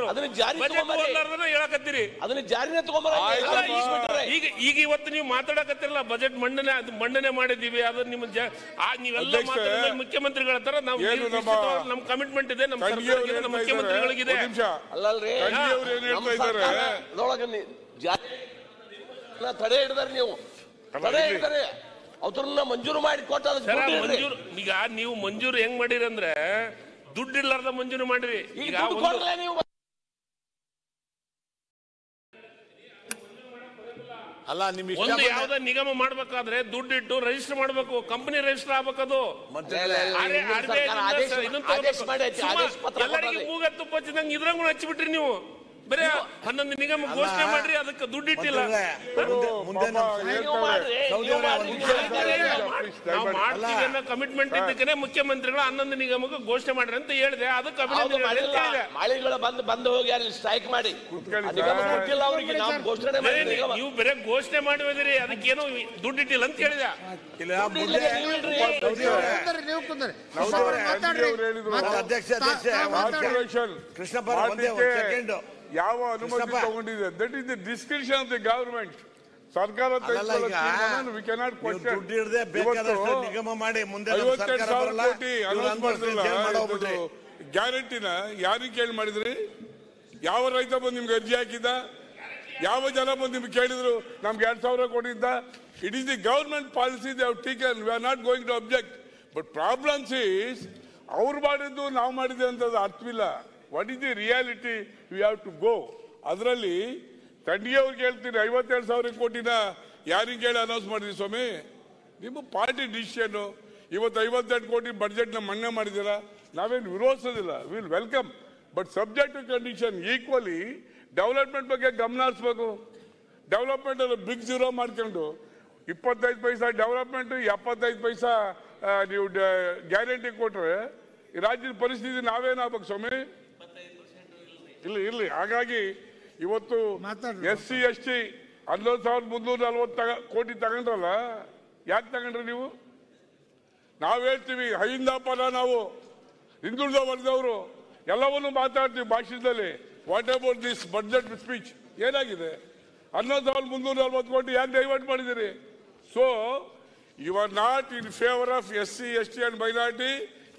ಹೇಳಕತ್ತೀರಿ. ಈಗ ಇವತ್ತು ನೀವು ಮಾತಾಡಕತ್ತಿರಲ್ಲ, ಬಜೆಟ್ ಮಂಡನೆ ಮಾಡಿದೀವಿ, ಅದು ನಿಮ್ಮ ನೀವೆಲ್ಲ ಮುಖ್ಯಮಂತ್ರಿಗಳ ತರ ನಾವು ನಮ್ಮ ಕಮಿಟ್ಮೆಂಟ್ ಇದೆ, ನಮ್ಮ ಸರ್ಕಾರಕ್ಕೆ, ನಮ್ಮ ಮುಖ್ಯಮಂತ್ರಿಗಳಿಗಿದೆ. ಅಲ್ಲಲ್ರಿ, ತಡೆ ಹಿಡಿದಾರೆ, ನೀವು ತಡೆ ಹಿಡಿದಾರೆ, ಅವ್ರನ್ನ ಮಂಜೂರು ಮಾಡಿ ಕೊಟ್ಟ. ಈಗ ನೀವು ಮಂಜೂರು ಹೆಂಗ್ ಮಾಡಿರಿ ಅಂದ್ರೆ ದುಡ್ಡಿಲ್ಲಾರ್ದ ಮಂಜೂರು ಮಾಡಿರಿ. ಈಗ ನೀವು ಅಲ್ಲ, ಒಂದು ಯಾವ್ದ ನಿಗಮ ಮಾಡ್ಬೇಕಾದ್ರೆ ದುಡ್ಡಿಟ್ಟು ರಿಜಿಸ್ಟರ್ ಮಾಡ್ಬೇಕು, ಕಂಪನಿ ರಿಜಿಸ್ಟರ್ ಆಗ್ಬೇಕದು. ಎಲ್ಲರಿಗೆ ಮೂಗ ತುಪ್ಪ ಹಚ್ಚಿದಂಗೆ ಇದ್ರಂಗೂ ಹಚ್ಚಿಬಿಟ್ರಿ ನೀವು. ಬರೇ 11 ನಿಗಮ ಘೋಷಣೆ ಮಾಡ್ರಿ, ಅದಕ್ಕೆ ದುಡ್ಡಿಟ್ಟಿಲ್ಲ. ನಾವು ಮಾಡ್ತೀವಿ ಅನ್ನೋ ಕಮಿಟ್ಮೆಂಟ್ ಇದ್ದಕ್ಕೆ ಮುಖ್ಯಮಂತ್ರಿಗಳು 11 ನಿಗಮಕ್ಕೆ ಘೋಷಣೆ ಮಾಡ್ರಿ ಅಂತ ಹೇಳಿದೆ. ಅದಕ್ಕೆ ಮಾಳಿಗಳು ಬಂದು ಹೋಗಿ ಅಲ್ಲಿ ಸ್ಟ್ರೈಕ್ ಮಾಡಿ ನೀವು ಬರೇ ಘೋಷಣೆ ಮಾಡಿ ಹೋದ್ರಿ, ಅದಕ್ಕೇನು ದುಡ್ಡಿಟ್ಟಿಲ್ಲ ಅಂತ ಹೇಳಿದೆ. ಕೃಷ್ಣಪ್ಪ ಯಾವ ಅನುಮತಿ ತಗೊಂಡಿದೆ? That is the discretion of the government. ಸರ್ಕಾರ ನಿಗಮ ಮಾಡಿ ಮುಂದೆ ಗ್ಯಾರಂಟಿನ ಯಾರಿಗೆ ಕೇಳಿ ಮಾಡಿದ್ರಿ? ಯಾವ ರೈತ ಬಂದು ನಿಮ್ಗೆ ಅರ್ಜಿ ಹಾಕಿದ್ದ? ಯಾವ ಜನ ಬಂದು ನಿಮ್ಗೆ ಕೇಳಿದ್ರು ನಮ್ಗೆ 2000 ಕೊಟ್ಟಿದ್ದ? It is the government policy they have taken. We are not going to object, but problems is ಅವ್ರು ಮಾಡಿದ್ದು ನಾವು ಮಾಡಿದ್ದೆ ಅಂತದ್ದು ಅರ್ಥವಿಲ್ಲ. What is the reality? We have to go. ಅದರಲ್ಲಿ ತಂಡಿಗೆ ಅವ್ರಿಗೆ ಹೇಳ್ತೀನಿ, 52,000 ಕೋಟಿನ ಯಾರಿಗೆ ಹೇಳಿ ಅನೌನ್ಸ್ ಮಾಡಿದ್ರಿ ಸ್ವಾಮಿ? ನಿಮ್ಮ ಪಾರ್ಟಿ ಡಿಸಿಷನ್. ಇವತ್ತು 58 ಕೋಟಿ ಬಡ್ಜೆಟ್ನ ಮನ್ನಾ ಮಾಡಿದ್ದೀರಾ, ನಾವೇನು ವಿರೋಧಿಸೋದಿಲ್ಲ, will welcome. But subject to condition equally development ಬಗ್ಗೆ ಗಮನ ಹರಿಸಬೇಕು. ಡೆವಲಪ್ಮೆಂಟ್ ಅನ್ನು ಬಿಗ್ ಜೀರೋ ಮಾಡ್ಕೊಂಡು 25 ಪೈಸಾ ಡೆವಲಪ್ಮೆಂಟ್, 75 ಪೈಸಾ ನೀವು ಗ್ಯಾರಂಟಿ ಕೊಟ್ರೆ ಈ ರಾಜ್ಯದ ಪರಿಸ್ಥಿತಿ ನಾವೇನಾಗಬೇಕು ಸ್ವಾಮಿ? ಇರ್ಲಿ. ಹಾಗಾಗಿ ಇವತ್ತು SC ST 11,340 ಕೋಟಿ ತಗೊಂಡ್ರಲ್ಲ, ಯಾಕೆ ತಗೊಂಡ್ರಿ ನೀವು? ನಾವು ಹೇಳ್ತೀವಿ ಹೈಂದಾಪನ, ನಾವು ಹಿಂದುಳಿದ ವರ್ಗದವರು ಎಲ್ಲವನ್ನೂ ಮಾತಾಡ್ತೀವಿ ಭಾಷಣದಲ್ಲಿ. What about this budget speech? ಏನಾಗಿದೆ? 11,340 ಕೋಟಿ ಯಾಕೆ ಡೈವರ್ಟ್ ಮಾಡಿದಿರಿ? So you are not in favour of SC ST and minority.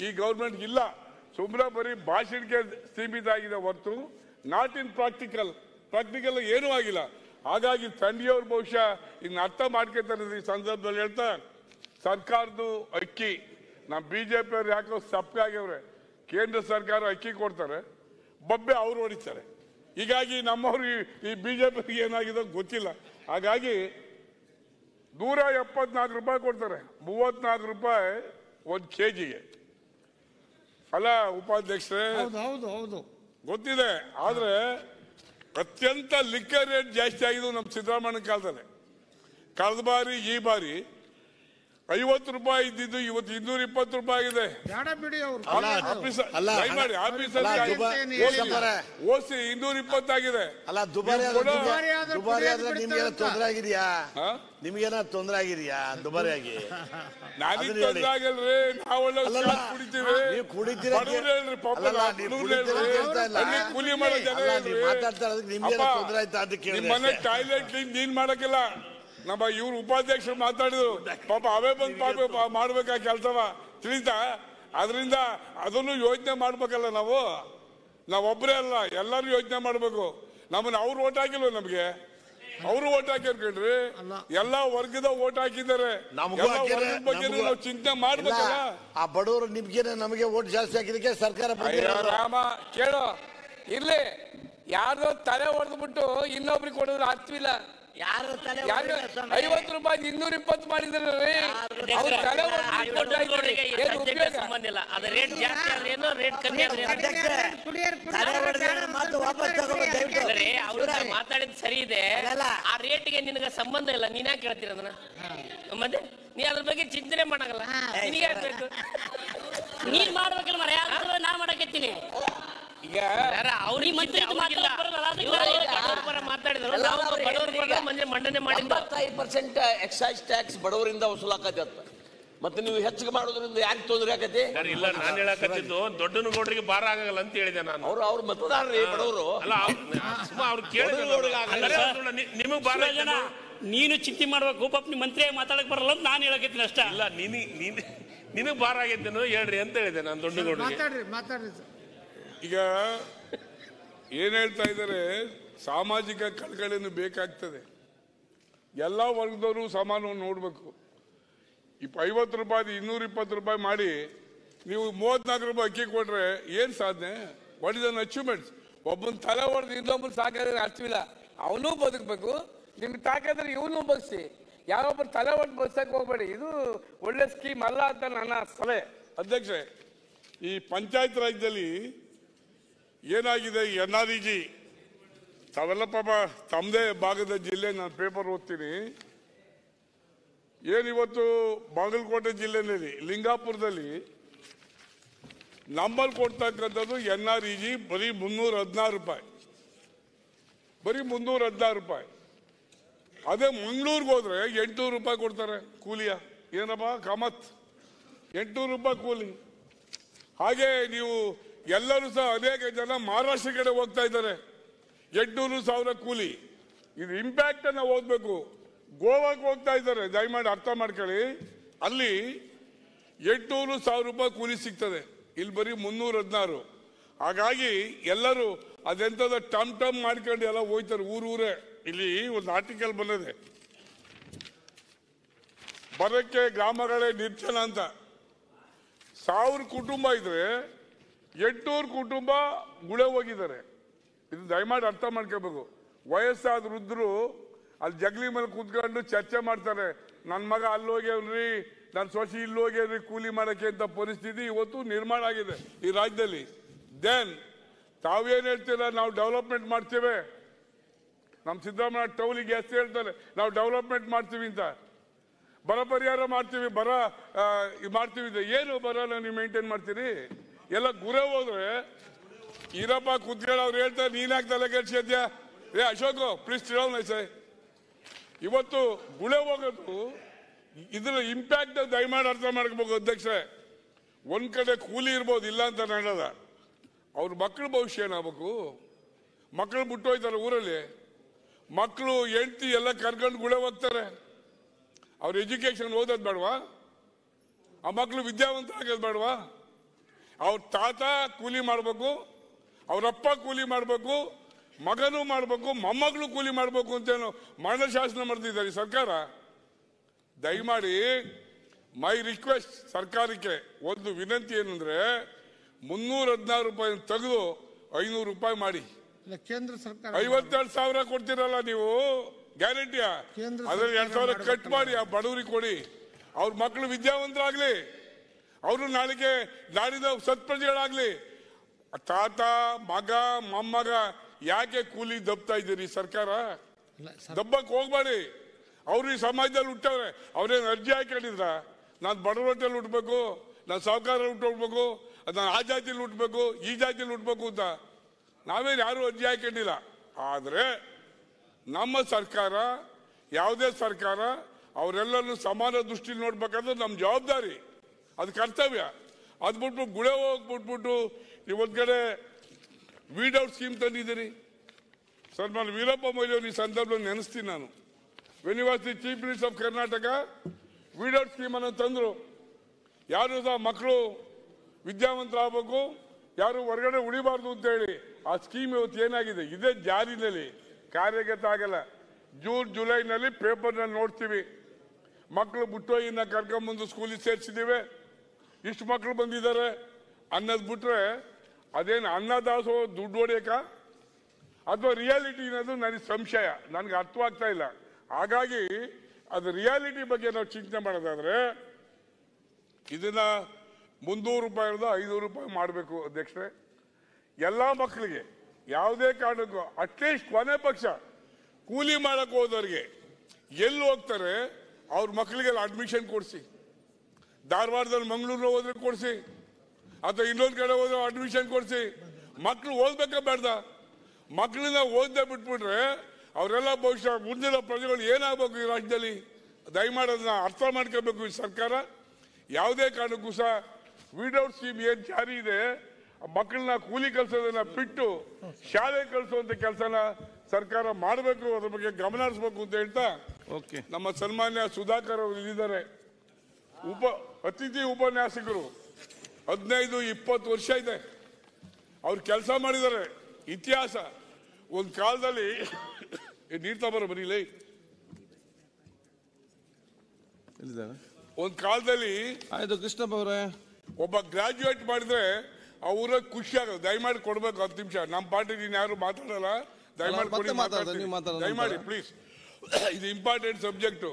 ಈ ಗೌರ್ಮೆಂಟ್ ಇಲ್ಲ, ಸುಮ್ಮನೆ ಬರೀ ಭಾಷಣಕ್ಕೆ ಸೀಮಿತ ಆಗಿದೆ ಹೊರತು ನಾಟ್ ಇನ್ ಪ್ರಾಕ್ಟಿಕಲ್ ಏನೂ ಆಗಿಲ್ಲ. ಹಾಗಾಗಿ ತಂಡಿಯವ್ರು ಬಹುಶಃ ಇನ್ನು ಅರ್ಥ ಮಾಡ್ಕೊತಾರೆ ಈ ಸಂದರ್ಭದಲ್ಲಿ. ಹೇಳ್ತಾ ಸರ್ಕಾರದ್ದು ಅಕ್ಕಿ ನಮ್ಮ ಬಿಜೆಪಿ ಅವ್ರು ಯಾಕೋ ಸಪ್ಪಗಾಗ್ಯವ್ರೆ. ಕೇಂದ್ರ ಸರ್ಕಾರ ಅಕ್ಕಿ ಕೊಡ್ತಾರೆ, ಬೊಬ್ಬೆ ಅವ್ರು ಹೊಡಿತಾರೆ. ಹೀಗಾಗಿ ನಮ್ಮವ್ರು ಈ ಬಿಜೆಪಿ ಏನಾಗಿದೆ ಗೊತ್ತಿಲ್ಲ. ಹಾಗಾಗಿ 174 ರೂಪಾಯಿ ಕೊಡ್ತಾರೆ, 34 ರೂಪಾಯಿ 1 kgಗೆ. ಅಲ್ಲ ಉಪಾಧ್ಯಕ್ಷರೇ, ಹೌದು ಗೊತ್ತಿದೆ. ಆದ್ರೆ ಅತ್ಯಂತ ಲಿಕ್ಕರ್ ರೇಟ್ ಜಾಸ್ತಿ ಆಗಿದ್ದು ನಮ್ಮ ಸಿದ್ದರಾಮಯ್ಯ ಕಾಲದಲ್ಲಿ. ಕಳೆದ ಬಾರಿ ಈ ಬಾರಿ 50 ರೂಪಾಯಿ ಇದ್ದಿದ್ದು ಇವತ್ತು 220 ರೂಪಾಯಿ ಆಗಿದೆ. ಬೇಡ ಬಿಡಿ ಅವರು ದಯಮಾಡಿ ಆಫೀಸಲ್ಲಿ ಓಸಿ 220 ಆಗಿದೆ. ಅಲ್ಲ ದುಬಾರಿ ಆದ್ರೆ ನಿಮ್ಗೇನ ತೊಂದರೆ ಆಗಿದೆಯಾ? ನಿಮ್ಗೇನ ತೊಂದರೆ ಆಗಿದೆಯಾ ದುಬಾರಿಯಾಗಿ? ನನಗೆ ತೊಂದರೆ ಆಗಲ್ರಿ, ನಾವೆಲ್ಲ ಕುಡಿತೀವಿ. ನೀವು ಕುಡಿತೀರ ಕೂಲಿ ಮಾಡೋ ಜನ ಮಾತಾಡ್ತಾ ಇರೋದಕ್ಕೆ ನಿಮ್ಗೇನ ತೊಂದರೆ ಆಯ್ತಾ ಅಂತ ಕೇಳಿದ್ರೆ ಮನೆ ಟಾಯ್ಲೆಟ್ ಕ್ಲೀನ್ ನೀನ್ ಮಾಡಕ್ಕಿಲ್ಲ. ನಮ್ಮ ಇವ್ರು ಉಪಾಧ್ಯಕ್ಷರು ಮಾತಾಡಿದ್ರು, ಪಾಪ ಅವೇ ಬಂದು ಪಾಪ ಮಾಡ್ಬೇಕಾ ಕೆಲಸವ ತಿಳಿತಾ. ಅದರಿಂದ ಅದನ್ನು ಯೋಚನೆ ಮಾಡ್ಬೇಕಲ್ಲ. ನಾವೊಬ್ಬರೇ ಅಲ್ಲ, ಎಲ್ಲರೂ ಯೋಚನೆ ಮಾಡ್ಬೇಕು. ನಮ್ಮನ್ನ ಅವ್ರು ಓಟ್ ಹಾಕಿಲ್ವ? ನಮ್ಗೆ ಅವರು ಓಟ್ ಹಾಕಿರ್ಕಂಡ್ರಿ, ಎಲ್ಲಾ ವರ್ಗದ ಓಟ್ ಹಾಕಿದ್ದಾರೆ. ಬಗ್ಗೆ ನಾವು ಚಿಂತೆ ಮಾಡ್ಬೇಕಲ್ಲ. ಆ ಬಡವರು ನಿಮ್ಗೇನೆ ನಮಗೆ ಓಟ್ ಜಾಸ್ತಿ ಹಾಕಿದಕ್ಕೆ ಸರ್ಕಾರ ರಾಮ ಕೇಳು, ಇಲ್ಲಿ ಯಾರ್ದೋ ತಲೆ ಹೊಡೆದ್ಬಿಟ್ಟು ಇನ್ನೊಬ್ರಿಗೆ ಕೊಡೋದು ಅರ್ಥವಿಲ್ಲ. 50 ರೂಪಾಯಿ 220 ಮಾಡಿದ್ರೆ ಸಂಬಂಧ ಇಲ್ಲ. ಅದು ರೇಟ್ ಜಾಸ್ತಿ ಆದ್ರೇನು ರೇಟ್ ಕಮ್ಮಿ ಅವ್ರು ಮಾತಾಡಿದ್ ಸರಿ ಇದೆ. ಆ ರೇಟ್ಗೆ ನಿನಗೆ ಸಂಬಂಧ ಇಲ್ಲ. ನೀನ್ ಯಾಕೆ ಕೇಳ್ತೀರ ಅದನ್ನ? ಮತ್ತೆ ನೀ ಅದ್ರ ಬಗ್ಗೆ ಚಿಂತನೆ ಮಾಡಲ್ಲ. ನಿನಗೆ ಹಾಕ್ಬೇಕು, ನೀನ್ ಮಾಡ್ಬೇಕಲ್ಲ ಮರ. ನಾ ಮಾಡಕತ್ತೀನಿ ಈಗ. ಅವ್ರಿಗೆ ಮಾತಾಡಿದ್ರು ಮಂಡನೆ ಮಾಡಿ 55% ಎಕ್ಸೈಸ್ ಟ್ಯಾಕ್ಸ್ ಬಡವರಿಂದ ವಸೂಲಾಕತ್ತೆ. ಮತ್ತೆ ನೀವು ಹೆಚ್ಚಿಗೆ ಮಾಡೋದ್ರಿಂದ ಯಾಕೆ ತೊಂದರೆ ಆಕತಿ? ಇಲ್ಲ, ನಾನು ಹೇಳಕತ್ತಿದ್ದು ದೊಡ್ಡನಗೌಡರಿಗೆ ಭಾರ ಆಗಲ್ಲ ಅಂತ ಹೇಳಿದೆ ನಾನು. ಅವ್ರು ಮತದಾರರಿ ಬಡವರು ಅಲ್ಲ, ಅವ್ರು ಕೇಳಿದ್ರೆ ನಿಮಗ್ ಭಾರ. ನೀನು ಚಿಂತೆ ಮಾಡ್ಬೇಕು, ಪಾಪ ನೀವು ಮಂತ್ರಿಯಾಗಿ ಮಾತಾಡಕ್ ಬರಲ್ಲ ಅಂತ ನಾನು ಹೇಳಕತ್ತೀನಿ ಅಷ್ಟ. ಇಲ್ಲ, ನಿನಗ್ ಭಾರ ಆಗೈತೇನೋ ಹೇಳ್ರಿ ಅಂತ ಹೇಳಿದೆ ನಾನು ದೊಡ್ಡನಗೌಡರಿಗೆ. ಮಾತಾಡ್ರಿ. ಈಗ ಏನ್ ಹೇಳ್ತಾ ಇದ್ದಾರೆ, ಸಾಮಾಜಿಕ ಕಳಕಳಿಯನ್ನು ಬೇಕಾಗ್ತದೆ. ಎಲ್ಲ ವರ್ಗದವರು ಸಮಾನವನ್ನು ನೋಡ್ಬೇಕು. 50 ರೂಪಾಯಿ 220 ರೂಪಾಯಿ ಮಾಡಿ ನೀವು 34 ರೂಪಾಯಿ ಅಕ್ಕಿ ಕೊಟ್ರೆ ಏನ್ ಸಾಧನೆ? What is an achievements? ಒಬ್ಬನ ತಲೆ ಹೊಡೆದು ಇನ್ನೊಬ್ಬರು ಸಾಕಾದ್ರೆ ಅರ್ಥವಿಲ್ಲ. ಅವನು ಬದುಕಬೇಕು, ನಿಮ್ಗೆ ತಾಕಾದ್ರೆ ಇವನು ಬಗ್ಸಿ. ಯಾರೊಬ್ಬರು ತಲೆ ಹೊಡೆದು ಬಗ್ಸಕ್ ಹೋಗ್ಬೇಡಿ. ಇದು ಒಳ್ಳೆ ಸ್ಕೀಮ್ ಅಲ್ಲ ಅಂತ ನನ್ನ ಸಲಹೆ. ಅಧ್ಯಕ್ಷೆ, ಈ ಪಂಚಾಯತ್ ರಾಜ್ಯದಲ್ಲಿ ಏನಾಗಿದೆ, NREG ತಾವೆಲ್ಲ ಪಾಪ ತಮ್ಮದೇ ಭಾಗದ ಜಿಲ್ಲೆ, ನಾನು ಪೇಪರ್ ಓದ್ತೀನಿ. ಏನಿವತ್ತು ಬಾಗಲಕೋಟೆ ಜಿಲ್ಲೆಯಲ್ಲಿ ಲಿಂಗಾಪುರದಲ್ಲಿ ನಮ್ಮಲ್ಲಿ ಕೊಡ್ತಕ್ಕಂಥದ್ದು NREG ಬರೀ 316 ರೂಪಾಯಿ, ಬರೀ 316 ರೂಪಾಯಿ. ಅದೇ ಮಂಗಳೂರಿಗೆ ಹೋದ್ರೆ 800 ರೂಪಾಯಿ ಕೊಡ್ತಾರೆ ಕೂಲಿಯ. ಏನಪ್ಪ ಕಾಮತ್, 800 ರೂಪಾಯಿ ಕೂಲಿ. ಹಾಗೆ ನೀವು ಎಲ್ಲರೂ ಸಹ ಅನೇಕ ಜನ ಮಹಾರಾಷ್ಟ್ರ ಕಡೆ ಹೋಗ್ತಾ ಇದ್ದಾರೆ, 800,000 ಕೂಲಿ. ಇದು ಇಂಪ್ಯಾಕ್ಟ್ ಅನ್ನ ಓದ್ಬೇಕು. ಗೋವಾಕ್ಕೆ ಹೋಗ್ತಾ ಇದ್ದಾರೆ, ದಯಮಾಡಿ ಅರ್ಥ ಮಾಡ್ಕೊಳ್ಳಿ. ಅಲ್ಲಿ 800,000 ರೂಪಾಯಿ ಕೂಲಿ ಸಿಗ್ತದೆ, ಇಲ್ಲಿ ಬರೀ 316. ಹಾಗಾಗಿ ಎಲ್ಲರೂ ಅದೆಂತದ ಟಮ್ ಮಾಡ್ಕೊಂಡು ಎಲ್ಲ ಹೋಯ್ತಾರೆ ಊರೇ. ಇಲ್ಲಿ ಒಂದು ಆರ್ಟಿಕಲ್ ಬಂದಿದೆ, ಬರಕ್ಕೆ ಗ್ರಾಮಗಳೇ ನಿರ್ಜನ ಅಂತ. 1000 ಕುಟುಂಬ ಇದ್ರೆ 800 ಕುಟುಂಬ ಗುಳೆ ಹೋಗಿದ್ದಾರೆ. ಇದು ದಯಮಾಡಿ ಅರ್ಥ ಮಾಡ್ಕೋಬೇಕು. ವಯಸ್ಸಾದ ವೃದ್ಧರು ಅಲ್ಲಿ ಜಗಲಿ ಮೇಲೆ ಕೂತ್ಕೊಂಡು ಚರ್ಚೆ ಮಾಡ್ತಾರೆ, ನನ್ನ ಮಗ ಅಲ್ಲಿ ಹೋಗ್ಯವ್ರಿ, ನನ್ನ ಸೊಸೆ ಇಲ್ಲಿ ಹೋಗ್ಯವ್ರಿ ಕೂಲಿ ಮಾಡಕ್ಕೆ ಅಂತ ಪರಿಸ್ಥಿತಿ ಇವತ್ತು ನಿರ್ಮಾಣ ಆಗಿದೆ ಈ ರಾಜ್ಯದಲ್ಲಿ. ದೆನ್ ತಾವೇನ್ ಹೇಳ್ತೀರ, ನಾವು ಡೆವಲಪ್ಮೆಂಟ್ ಮಾಡ್ತೇವೆ. ನಮ್ಮ ಸಿದ್ದರಾಮಯ್ಯ ಟೌಲಿಗೆ ಎಷ್ಟು ಹೇಳ್ತಾರೆ, ನಾವು ಡೆವಲಪ್ಮೆಂಟ್ ಮಾಡ್ತೀವಿ ಅಂತ, ಬರ ಪರಿಹಾರ ಮಾಡ್ತೀವಿ, ಬರ ಮಾಡ್ತೀವಿ. ಏನು ಬರಲ್ಲ ನೀವು ಮೇಂಟೈನ್ ಮಾಡ್ತೀರಿ? ಎಲ್ಲ ಗುರೆ ಹೋದ್ರೆ ಈರಪ್ಪ ಕುತ್ಕೊಳ್ಳ ಅವ್ರು ಹೇಳ್ತಾರೆ, ನೀನ್ಯಾಕೆ ತಲೆ ಕೆಡ್ಸಿದ್ಯಾ? ಅಶೋಕ್ ಪ್ಲೀಸ್ ತಿಳೋಣ. ಇವತ್ತು ಗುಳೆ ಹೋಗೋದು ಇದ್ರ ಇಂಪ್ಯಾಕ್ಟ್ ದಯಮಾಡಿ ಅರ್ಥ ಮಾಡ್ಕೋಬೇಕು ಅಧ್ಯಕ್ಷ. ಒಂದ್ ಕಡೆ ಕೂಲಿ ಇರ್ಬೋದು, ಇಲ್ಲ ಅಂತ ಹೇಳಲ್ಲ. ಅವ್ರ ಮಕ್ಕಳ ಭವಿಷ್ಯ ಏನಾಗಬೇಕು? ಮಕ್ಕಳು ಬಿಟ್ಟೋಯ್ತಾರೆ ಊರಲ್ಲಿ, ಮಕ್ಕಳು ಹೆಂಡತಿ ಎಲ್ಲ ಕರ್ಕೊಂಡು ಗುಳೆ ಹೋಗ್ತಾರೆ. ಅವ್ರ ಎಜುಕೇಶನ್ ಓದೋದ್ ಬೇಡವಾ? ಆ ಮಕ್ಕಳು ವಿದ್ಯಾವಂತ ಆಗೋದು ಬೇಡವಾ? ಅವ್ರ ತಾತ ಕೂಲಿ ಮಾಡಬೇಕು, ಅವರಪ್ಪ ಕೂಲಿ ಮಾಡಬೇಕು, ಮಗನೂ ಮಾಡಬೇಕು, ಮೊಮ್ಮಗಳು ಕೂಲಿ ಮಾಡಬೇಕು ಅಂತೇನು ಮರಣ ಶಾಸನ ಮಾಡ್ತಿದ್ದಾರೆ ಸರ್ಕಾರ. ದಯಮಾಡಿ ಮೈ ರಿಕ್ವೆಸ್ಟ್ ಸರ್ಕಾರಕ್ಕೆ ಒಂದು ವಿನಂತಿ ಏನಂದ್ರೆ, 316 ರೂಪಾಯಿ ತೆಗೆದು 500 ರೂಪಾಯಿ ಮಾಡಿ. ಕೇಂದ್ರ ಸರ್ಕಾರ 52,000 ಕೊಡ್ತೀರಲ್ಲ ನೀವು ಗ್ಯಾರಂಟಿಯ, ಅದ್ರಲ್ಲಿ 2,000 ಕಟ್ ಮಾಡಿ ಆ ಬಡವರಿಗೆ ಕೊಡಿ. ಅವ್ರ ಮಕ್ಕಳು ವಿದ್ಯಾವಂತರಾಗ್ಲಿ, ಅವರು ನಾಡಿನ ಸತ್ಪ್ರಜೆಗಳಾಗ್ಲಿ. ತಾತ ಮಗ ಮೊಮ್ಮಗ ಯಾಕೆ ಕೂಲಿ ದಬ್ತಾ ಇದ್ದೀರಿ ಸರ್ಕಾರ? ದಬ್ಬಕ್ ಹೋಗ್ಬೇಡಿ. ಅವ್ರು ಈ ಸಮಾಜದಲ್ಲಿ ಹುಟ್ಟವ್ರೆ, ಅವ್ರೇನು ಅರ್ಜಿ ಹಾಕೊಂಡಿದ್ರ? ನಾನು ಬಡವರ ಹೊಟ್ಟೆಯಲ್ಲಿ ಹುಟ್ಟಬೇಕು, ನಾನು ಸಾಹುಕಾರ ಹುಟ್ಟಬೇಕು, ನಾನು ಆ ಜಾತಿಯಲ್ಲಿ ಹುಟ್ಟಬೇಕು, ಈ ಜಾತಿಯಲ್ಲಿ ಹುಟ್ಟಬೇಕು ಅಂತ ನಾವೇನು ಯಾರು ಅರ್ಜಿ ಹಾಕೊಂಡಿಲ್ಲ. ಆದರೆ ನಮ್ಮ ಸರ್ಕಾರ, ಯಾವುದೇ ಸರ್ಕಾರ ಅವರೆಲ್ಲರೂ ಸಮಾನ ದೃಷ್ಟಿಲಿ ನೋಡ್ಬೇಕಾದ್ರೆ ನಮ್ಮ ಜವಾಬ್ದಾರಿ, ಅದು ಕರ್ತವ್ಯ. ಅದು ಬಿಟ್ಟು ಗುಳೆ ಹೋಗ್ಬಿಟ್ಬಿಟ್ಟು ಇವತ್ತು ಕಡೆ ವೀಡ್ ಔಟ್ ಸ್ಕೀಮ್ ತಂದಿದ್ದೀರಿ. ಸರ್, ನಾನು ವೀರಪ್ಪ ಮೊಯ್ಲಿ ಈ ಸಂದರ್ಭದಲ್ಲಿ ನೆನೆಸ್ತೀನಿ. ನಾನು when you was the chief minister of Karnataka, weed out scheme ಅನ್ನು ತಂದರು. ಯಾರು ಸಹ ಮಕ್ಕಳು ವಿದ್ಯಾವಂತರಾಗಬೇಕು, ಯಾರು ಹೊರಗಡೆ ಉಳಿಬಾರ್ದು ಅಂತೇಳಿ ಆ ಸ್ಕೀಮ್ ಇವತ್ತು ಏನಾಗಿದೆ, ಇದೇ ಜಾರಿನಲ್ಲಿ ಕಾರ್ಯಗತ ಆಗಲ್ಲ. ಜೂನ್ ಜುಲೈನಲ್ಲಿ ಪೇಪರ್ನಲ್ಲಿ ನೋಡ್ತೀವಿ, ಮಕ್ಕಳು ಬುಟ್ಟೋಯಿನ ಕರ್ಕೊಂಬಂದು ಸ್ಕೂಲಿಗೆ ಸೇರಿಸಿದ್ದೀವಿ, ಇಷ್ಟು ಮಕ್ಕಳು ಬಂದಿದ್ದಾರೆ ಅನ್ನೋದು ಬಿಟ್ರೆ ಅದೇನು ಅನ್ನದಾಸೋ ದುಡ್ಡು ಹೊಡೆಯಕ ಅಥವಾ ರಿಯಾಲಿಟಿ ಅನ್ನೋದು ನನಗೆ ಸಂಶಯ, ನನಗೆ ಅರ್ಥವಾಗ್ತಾ ಇಲ್ಲ. ಹಾಗಾಗಿ ಅದು ರಿಯಾಲಿಟಿ ಬಗ್ಗೆ ನಾವು ಚಿಂತನೆ ಮಾಡೋದಾದ್ರೆ ಇದನ್ನ 300 ರೂಪಾಯಿ 500 ರೂಪಾಯಿ ಮಾಡಬೇಕು ಅಧ್ಯಕ್ಷರೇ. ಎಲ್ಲ ಮಕ್ಕಳಿಗೆ ಯಾವುದೇ ಕಾರಣಕ್ಕೂ ಅಟ್ಲೀಸ್ಟ್ ಕೊನೆ ಪಕ್ಷ ಕೂಲಿ ಮಾಡಕ್ಕೆ ಹೋದವ್ರಿಗೆ ಎಲ್ಲಿ ಹೋಗ್ತಾರೆ ಅವ್ರ ಮಕ್ಕಳಿಗೆಲ್ಲ ಅಡ್ಮಿಷನ್ ಕೊಡಿಸಿ. ಧಾರವಾಡದಲ್ಲಿ ಮಂಗಳೂರು ಹೋದ್ರೆ ಕೊಡಿಸಿ, ಅಥವಾ ಇನ್ನೊಂದು ಕಡೆ ಹೋದ್ರೆ ಅಡ್ಮಿಷನ್ ಕೊಡಿಸಿ. ಮಕ್ಕಳು ಓದ್ಬೇಕಾ ಬೇಡ್ದ? ಮಕ್ಕಳನ್ನ ಓದದೆ ಬಿಟ್ಬಿಟ್ರೆ ಅವರೆಲ್ಲ ಬಹುಶಃ ಮುಂದಿನ ಪ್ರಜೆಗಳು ಏನಾಗಬೇಕು ಈ ರಾಜ್ಯದಲ್ಲಿ, ದಯಮಾಡಿ ಅದನ್ನ ಅರ್ಥ ಮಾಡ್ಕೋಬೇಕು ಈ ಸರ್ಕಾರ. ಯಾವುದೇ ಕಾರಣಕ್ಕೂ ಸಹ ವಿಡೌಟ್ ಸ್ಕೀಮ್ ಏನ್ ಜಾರಿ ಇದೆ, ಮಕ್ಕಳನ್ನ ಕೂಲಿ ಕಲ್ಸೋದನ್ನ ಬಿಟ್ಟು ಶಾಲೆ ಕಳಿಸುವಂತ ಕೆಲಸನ ಸರ್ಕಾರ ಮಾಡಬೇಕು, ಅದ್ರ ಬಗ್ಗೆ ಗಮನ ಹರಿಸಬೇಕು ಅಂತ ಹೇಳ್ತಾ ನಮ್ಮ ಸನ್ಮಾನ್ಯ ಸುಧಾಕರ್ ಅವರು ಇಲ್ಲಿದ್ದಾರೆ. ಅತಿಥಿ ಉಪನ್ಯಾಸಕರು 15-20 ವರ್ಷ ಇದೆ, ಅವ್ರು ಕೆಲಸ ಮಾಡಿದ್ದಾರೆ. ಇತಿಹಾಸ ಒಂದು ಕಾಲದಲ್ಲಿ ನೀರ್ ತಬರ ಬರೀಲಿ, ಒಂದ್ ಕಾಲದಲ್ಲಿ ಆಯ್ತು ಕೃಷ್ಣಪ್ಪ ಅವರೇ, ಒಬ್ಬ ಗ್ರಾಜುಯೇಟ್ ಮಾಡಿದ್ರೆ ಅವ್ರ ಖುಷಿ ಆಗೋದು. ದಯಮಾಡಿ ಕೊಡ್ಬೇಕು 10 ನಿಮಿಷ. ನಮ್ಮ ಪಾರ್ಟಿ ನೀನು ಯಾರು ಮಾತಾಡಲ್ಲ, ದಯಮಾಡಿ ಕೊಡಿ, ದಯಮಾಡಿ ಪ್ಲೀಸ್. ಇದು ಇಂಪಾರ್ಟೆಂಟ್ ಸಬ್ಜೆಕ್ಟ್,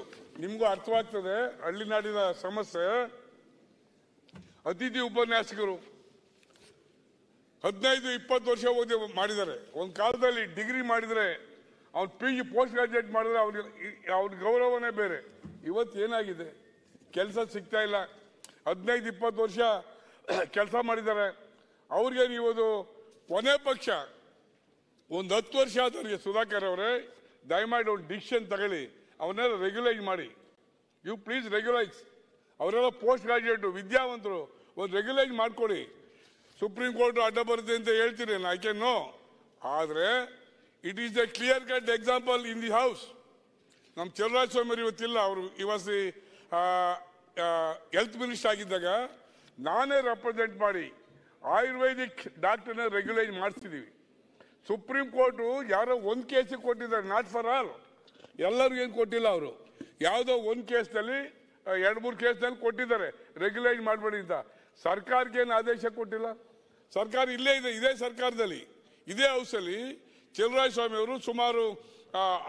ನಿಮ್ಗೂ ಅರ್ಥವಾಗ್ತದೆ. ಹಳ್ಳಿನಾಡಿನ ಸಮಸ್ಯೆ. ಅತಿಥಿ ಉಪನ್ಯಾಸಕರು 15-20 ವರ್ಷ ಓದಿ ಮಾಡಿದ್ದಾರೆ. ಒಂದು ಕಾಲದಲ್ಲಿ ಡಿಗ್ರಿ ಮಾಡಿದ್ರೆ ಅವ್ನು PG ಪೋಸ್ಟ್ ಗ್ರಾಜುಯೇಟ್ ಮಾಡಿದ್ರೆ ಅವ್ರ ಗೌರವನೇ ಬೇರೆ. ಇವತ್ತು ಏನಾಗಿದೆ, ಕೆಲಸ ಸಿಗ್ತಾ ಇಲ್ಲ. 15-20 ವರ್ಷ ಕೆಲಸ ಮಾಡಿದ್ದಾರೆ. ಅವ್ರಿಗೆ ನೀವು ಕೊನೆ ಪಕ್ಷ ಒಂದು 10 ವರ್ಷ ಆದವ್ರಿಗೆ ಸುಧಾಕರ್ ಅವರೇ ದಯಮಾಡಿ ಒಂದು ಡಿಸಿಷನ್ ತಗೊಳ್ಳಿ, ಅವನ್ನೆಲ್ಲ ರೆಗ್ಯುಲೈಸ್ ಮಾಡಿ. You please regularise. ಅವರೆಲ್ಲ ಪೋಸ್ಟ್ ಗ್ರಾಜುಯೇಟ್ ವಿದ್ಯಾವಂತರು, ಒಂದು ರೆಗ್ಯುಲೈಸ್ ಮಾಡ್ಕೊಡಿ. ಸುಪ್ರೀಂ ಕೋರ್ಟ್ ಅಡ್ಡ ಬರುತ್ತೆ ಅಂತ ಹೇಳ್ತೀರಿ, ಐ ಕ್ಯಾನ್ ನೋ. ಆದರೆ it is A clear cut example in the house. ನಮ್ಮ ಚಲರಾಜ್ ಸ್ವಾಮಿ ಇವತ್ತಿಲ್ಲ, ಅವರು ಇವಸ್ ಹೆಲ್ತ್ ಮಿನಿಸ್ಟರ್ ಆಗಿದ್ದಾಗ ನಾನೇ ರೆಪ್ರೆಸೆಂಟ್ ಮಾಡಿ ಆಯುರ್ವೇದಿಕ್ ಡಾಕ್ಟರ್ನ ರೆಗ್ಯುಲೈಸ್ ಮಾಡಿಸ್ತಿದ್ದೀವಿ. ಸುಪ್ರೀಂ ಕೋರ್ಟು ಯಾರೋ ಒಂದು ಕೇಸಿಗೆ ಕೊಟ್ಟಿದ್ದಾರೆ, ನಾಟ್ ಫಾರ್ ಆಲ್, ಎಲ್ಲರಿಗೂ ಏನು ಕೊಟ್ಟಿಲ್ಲ. ಅವರು ಯಾವುದೋ ಒಂದು ಕೇಸ್ನಲ್ಲಿ 2-3 ಕೇಸ್ನಲ್ಲಿ ಕೊಟ್ಟಿದ್ದಾರೆ ರೆಗ್ಯುಲೈಸ್ ಮಾಡಬೇಡಿ ಅಂತ. ಸರ್ಕಾರಕ್ಕೆ ಏನು ಆದೇಶ ಕೊಟ್ಟಿಲ್ಲ. ಸರ್ಕಾರ ಇಲ್ಲೇ ಇದೆ, ಇದೇ ಸರ್ಕಾರದಲ್ಲಿ, ಇದೇ ಹೌಸಲ್ಲಿ ಚಲರಾಜ ಸ್ವಾಮಿ ಅವರು ಸುಮಾರು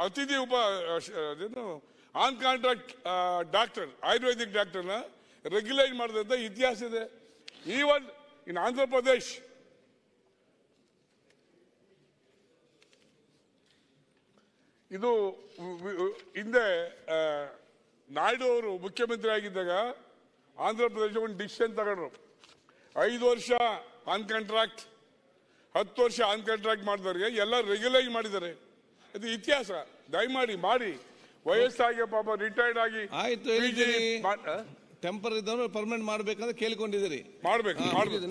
ಅತಿಥಿ ಆನ್ ಕಾಂಟ್ರಾಕ್ಟ್ ಡಾಕ್ಟರ್, ಆಯುರ್ವೇದಿಕ್ ಡಾಕ್ಟರ್ನ ರೆಗ್ಯುಲೈಸ್ ಮಾಡಿದಂತ ಇತಿಹಾಸ ಇದೆ. ಈವನ್ ಇನ್ ಆಂಧ್ರ ಪ್ರದೇಶ್ ಇದು ಹಿಂದೆ ನಾಯ್ಡು ಅವರು ಮುಖ್ಯಮಂತ್ರಿ ಆಗಿದ್ದಾಗ ಆಂಧ್ರ ಪ್ರದೇಶ ಒಂದು ಡಿಸಿಷನ್ ತಗೊಂಡ್ರು. 5 ವರ್ಷ ಆನ್ ಕಾಂಟ್ರಾಕ್ಟ್, 10 ವರ್ಷ ಆನ್ ಕಾಂಟ್ರಾಕ್ಟ್ ಮಾಡಿದವ್ರಿಗೆ ಎಲ್ಲ ರೆಗ್ಯುಲೈಸ್ ಮಾಡಿದ್ದಾರೆ. ಇದು ಇತಿಹಾಸ. ದಯಮಾಡಿ ಮಾಡಿ. ವಯಸ್ಸಾಗಿ ಪಾಪ ರಿಟೈರ್ಡ್ ಆಗಿ ಟೆಂಪರ್ ಇದ್ದವರು ಪರ್ಮನೆಂಟ್ ಮಾಡ್ಬೇಕಂದ್ರೆ ಕೇಳ್ಕೊಂಡಿದ್ದೀರಿ. ಮಾಡ್ಬೇಕು.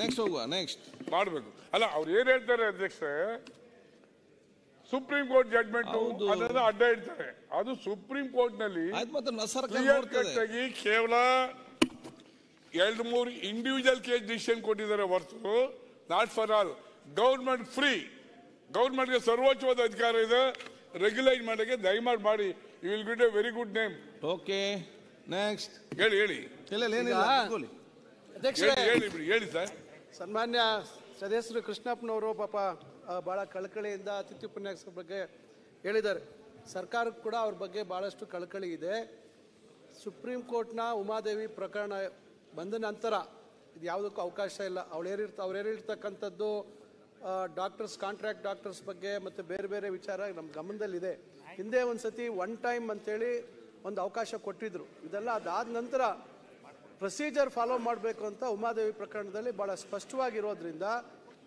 ನೆಕ್ಸ್ಟ್ ಹೋಗುವ. ನೆಕ್ಸ್ಟ್ ಮಾಡ್ಬೇಕು. ಅಲ್ಲ, ಅವ್ರು ಏನ್ ಹೇಳ್ತಾರೆ ಅಧ್ಯಕ್ಷರೇ, ಸುಪ್ರೀಂ ಕೋರ್ಟ್ ಜಡ್ಮೆಂಟ್ ಅದನ್ನ ಅಡ್ಡ ಇಡ್ತಾರೆ. ಅದು ಸುಪ್ರೀಂ ಕೋರ್ಟ್ ನಲ್ಲಿ ಕ್ಲಿಯರ್ ಕಟ್ ಆಗಿ ಕೇವಲ 2-3 ಇಂಡಿವಿಜುವಲ್ ಕೇಸ್ ಡಿಸಿಷನ್ ಕೊಟ್ಟಿದ್ದಾರೆ ಹೊರತು not for all. Government free, ಗೌರ್ಮೆಂಟ್ಗೆ ಸರ್ವೋಚ್ಚವಾದ ಅಧಿಕಾರ ಇದೆ. ರೆಗ್ಯುಲೈಸ್ ಮಾಡಕ್ಕೆ ದಯಮಾಡಿ ಮಾಡಿ. You will get a very good name. Okay, next ಹೇಳಿ ಸರ್. ಸನ್ಮಾನ್ಯ ಸದಸ್ಯರು ಕೃಷ್ಣಪ್ಪನವರು ಪಾಪ ಬಹಳ ಕಳಕಳಿಯಿಂದ ಅತಿಥಿ ಉಪನ್ಯಾಸಕರ ಬಗ್ಗೆ ಹೇಳಿದ್ದಾರೆ. ಸರ್ಕಾರಕ್ಕೂ ಕೂಡ ಅವ್ರ ಬಗ್ಗೆ ಬಹಳಷ್ಟು ಕಳಕಳಿ ಇದೆ. ಸುಪ್ರೀಂ ಕೋರ್ಟ್ನ ಉಮಾದೇವಿ ಪ್ರಕರಣ ಬಂದ ನಂತರ ಇದು ಯಾವುದಕ್ಕೂ ಅವಕಾಶ ಇಲ್ಲ. ಅವ್ರು ಹೇಳಿರ್ತಕ್ಕಂಥದ್ದು ಡಾಕ್ಟರ್ಸ್, ಕಾಂಟ್ರಾಕ್ಟ್ ಡಾಕ್ಟರ್ಸ್ ಬಗ್ಗೆ ಮತ್ತು ಬೇರೆ ಬೇರೆ ವಿಚಾರ ನಮ್ಮ ಗಮನದಲ್ಲಿದೆ. ಹಿಂದೆ ಒಂದು ಸತಿ 1 ಟೈಮ್ ಅಂತೇಳಿ ಒಂದು ಅವಕಾಶ ಕೊಟ್ಟಿದ್ರು. ಇದೆಲ್ಲ ಅದಾದ ನಂತರ ಪ್ರೊಸೀಜರ್ ಫಾಲೋ ಮಾಡಬೇಕು ಅಂತ ಉಮಾದೇವಿ ಪ್ರಕರಣದಲ್ಲಿ ಬಹಳ ಸ್ಪಷ್ಟವಾಗಿರೋದ್ರಿಂದ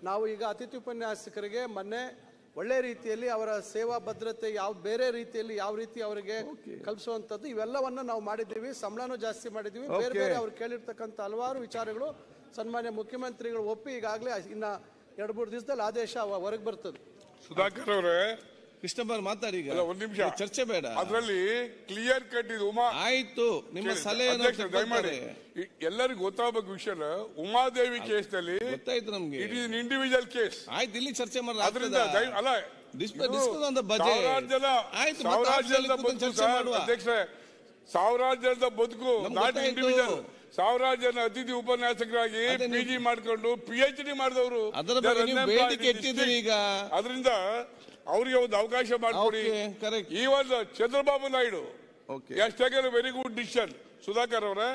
ನಾವು ಈಗ ಅತಿಥಿ ಉಪನ್ಯಾಸಕರಿಗೆ ಮೊನ್ನೆ ಒಳ್ಳೆ ರೀತಿಯಲ್ಲಿ ಅವರ ಸೇವಾ ಭದ್ರತೆ ಬೇರೆ ರೀತಿಯಲ್ಲಿ ಯಾವ ರೀತಿ ಅವರಿಗೆ ಕಲ್ಪಿಸುವಂಥದ್ದು ಇವೆಲ್ಲವನ್ನ ನಾವು ಮಾಡಿದ್ದೀವಿ. ಸಂಬಳನೂ ಜಾಸ್ತಿ ಮಾಡಿದ್ದೀವಿ. ಬೇರೆ ಬೇರೆ ಅವ್ರು ಕೇಳಿರ್ತಕ್ಕಂಥ ಹಲವಾರು ವಿಚಾರಗಳು ಸನ್ಮಾನ್ಯ ಮುಖ್ಯಮಂತ್ರಿಗಳು ಒಪ್ಪಿ ಈಗಾಗಲೇ ಇನ್ನ 2-3 ದಿವಸದಲ್ಲಿ ಆದೇಶ ಹೊರಗೆ ಬರ್ತದೆ. ಸುಧಾಕರ್ ಅವರೇ, ಕೃಷ್ಣಪ್ಪ ಮಾತಾಡಿ, ಒಂದು ನಿಮಿಷ ಚರ್ಚೆ ಬೇಡ. ಅದರಲ್ಲಿ ಕ್ಲಿಯರ್ ಕಟ್ ಇದು ಆಯ್ತು, ನಿಮ್ಮ ಸಲಹೆ ದಯಮಾಡಿ ಎಲ್ಲರಿಗೂ ಗೊತ್ತಾಗಬೇಕು ವಿಷಯ. ಉಮಾದೇವಿ ಕೇಸ್ ನಲ್ಲಿ ಗೊತ್ತಾಯ್ತು ನಮ್ಗೆ, ಇಟ್ ಇಸ್ ಇಂಡಿವಿಜುವಲ್ ಕೇಸ್. ಆಯ್ತು, ಇಲ್ಲಿ ಚರ್ಚೆ ಮಾಡಿ. ಅದರಿಂದ ಅಲ್ಲ, ಅಧ್ಯಕ್ಷರೇ, ಸಾವಿರಾರು ಜನದ ಬದುಕು ನಾಟ್ ಇಂಡಿವಿಜುವಲ್. ಸಾವಿರಾರು ಜನ ಅತಿಥಿ ಉಪನ್ಯಾಸಕರಾಗಿ PG ಮಾಡ್ಕೊಂಡು PhD ಮಾಡಿದವರು. ಅದರಿಂದ ಅವರಿಗೆ ಒಂದು ಅವಕಾಶ ಮಾಡಿಕೊಡಿ. ಈ ಒಂದು Chandrababu Naidu has taken a very good decision. Sudhakar ಅವರೇ,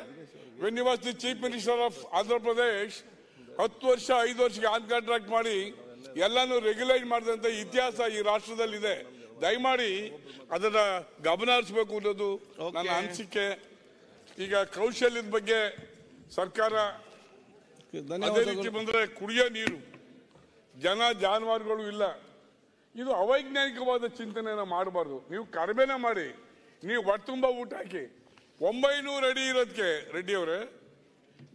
when he was the chief minister of Andhra Pradesh, 10 ವರ್ಷ 5 ವರ್ಷಕ್ಕೆ ಆನ್ ಕಾಂಟ್ರಾಕ್ಟ್ ಮಾಡಿ ಎಲ್ಲಾನು ರೆಗ್ಯುಲೈಸ್ ಮಾಡಿದಂತ ಇತಿಹಾಸ ಈ ರಾಷ್ಟ್ರದಲ್ಲಿದೆ. ದಯಮಾಡಿ ಅದನ್ನ ಗಮನ ಹರಿಸಬೇಕು ಅನ್ನೋದು ನನ್ನ ಅನಿಸಿಕೆ. ಈಗ ಕೌಶಲ್ಯದ ಬಗ್ಗೆ ಸರ್ಕಾರ ಅದೇ ರೀತಿ ಬಂದ್ರೆ ಕುಡಿಯೋ ನೀರು, ಜನ ಜಾನುವಾರುಗಳು ಇಲ್ಲ. ಇದು ಅವೈಜ್ಞಾನಿಕವಾದ ಚಿಂತನೆಯನ್ನ ಮಾಡಬಾರ್ದು. ನೀವು ಕಡಿಮೆನ ಮಾಡಿ, ನೀವು ಹೊಟ್ಟೆ ತುಂಬ ಊಟ ಹಾಕಿ. 900 ಅಡಿ ಇರೋದಕ್ಕೆ ರೆಡ್ಡಿ ಅವರೇ,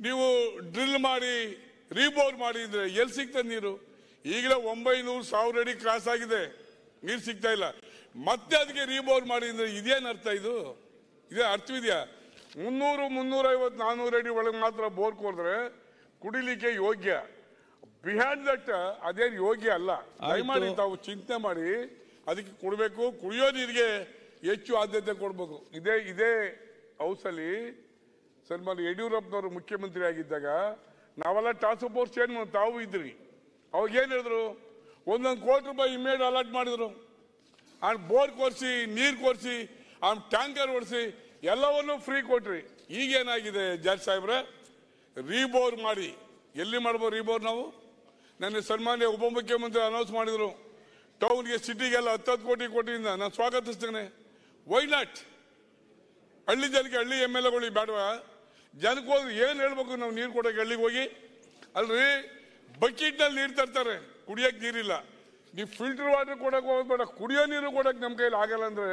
ನೀವು ಡ್ರಿಲ್ ಮಾಡಿ ರೀಬೋರ್ ಮಾಡಿ ಅಂದ್ರೆ ಎಲ್ಲಿ ಸಿಗ್ತದೆ ನೀರು? ಈಗಲೇ 900-1000 ಅಡಿ ಕ್ರಾಸ್ ಆಗಿದೆ, ನೀರು ಸಿಗ್ತಾ ಇಲ್ಲ. ಮತ್ತೆ ಅದಕ್ಕೆ ರೀಬೋರ್ ಮಾಡಿ ಅಂದ್ರೆ ಇದೇನು ಅರ್ಥ? ಇದೇ ಅರ್ಥವಿದೆಯಾ? 300, 350, 400 ಅಡಿ ಒಳಗೆ ಮಾತ್ರ ಬೋರ್ ಕೊಡ್ರೆ ಕುಡಿಲಿಕ್ಕೆ ಯೋಗ್ಯ. ಬಿಹೈಂಡ್ ದಟ್ ಅದೇನು ಯೋಗ್ಯ ಅಲ್ಲ. ದಯಮಾಡಿ ತಾವು ಚಿಂತನೆ ಮಾಡಿ ಅದಕ್ಕೆ ಕೊಡಬೇಕು. ಕುಡಿಯೋ ನೀರಿಗೆ ಹೆಚ್ಚು ಆದ್ಯತೆ ಕೊಡಬೇಕು. ಇದೇ ಹೌಸಲ್ಲಿ ಸನ್ಮಾನ್ಯ ಯಡಿಯೂರಪ್ಪನವರು ಮುಖ್ಯಮಂತ್ರಿ ಆಗಿದ್ದಾಗ ನಾವೆಲ್ಲ ಟಾಸ್ಕ್ ಫೋರ್ಸ್ ಏನು ತಾವು ಇದ್ರಿ. ಅವಾಗ ಏನು ಹೇಳಿದ್ರು? 1 ಕೋಟಿ ರೂಪಾಯಿ ಇಮೇಡ್ ಅಲಾಟ್ ಮಾಡಿದ್ರು. ಬೋರ್ ಕೊರ್ಸಿ, ನೀರು ಕೊರ್ಸಿ, ಟ್ಯಾಂಕರ್ ಓಡಿಸಿ ಎಲ್ಲವನ್ನೂ ಫ್ರೀ ಕೊಟ್ರಿ. ಈಗೇನಾಗಿದೆ ಜಡ್ಜ್ ಸಾಹೇಬ್ರೆ? ರೀಬೋರ್ ಮಾಡಿ. ಎಲ್ಲಿ ಮಾಡ್ಬೋದು ರೀಬೋರ್? ನಾವು ನನ್ನ ಸನ್ಮಾನ್ಯ ಉಪಮುಖ್ಯಮಂತ್ರಿ ಅನೌನ್ಸ್ ಮಾಡಿದ್ರು, ಟೌನ್ಗೆ ಸಿಟಿಗೆಲ್ಲ 10 ಕೋಟಿ ಕೊಟ್ಟಿಯಿಂದ ನಾನು ಸ್ವಾಗತಿಸ್ತೇನೆ. Why not? ಹಳ್ಳಿ ಜನಕ್ಕೆ, ಹಳ್ಳಿ MLAಗಳಿಗೆ ಬೇಡವಾ? ಜನಕ್ಕೆ ಹೋದ್ರೆ ಏನು ಹೇಳ್ಬೇಕು ನಾವು? ನೀರು ಕೊಡೋಕೆ ಹಳ್ಳಿಗೆ ಹೋಗಿ ಅಲ್ರಿ, ಬಕೆಟ್ನಲ್ಲಿ ನೀರು ತರ್ತಾರೆ, ಕುಡಿಯೋಕೆ ನೀರಿಲ್ಲ. ನೀವು ಫಿಲ್ಟರ್ ವಾಟರ್ ಕೊಡಕ್ಕೆ ಹೋಗ್ಬೇಡ, ಕುಡಿಯೋ ನೀರು ಕೊಡಕ್ಕೆ ನಮ್ಮ ಕೈಲಿ ಆಗಲ್ಲ ಅಂದ್ರೆ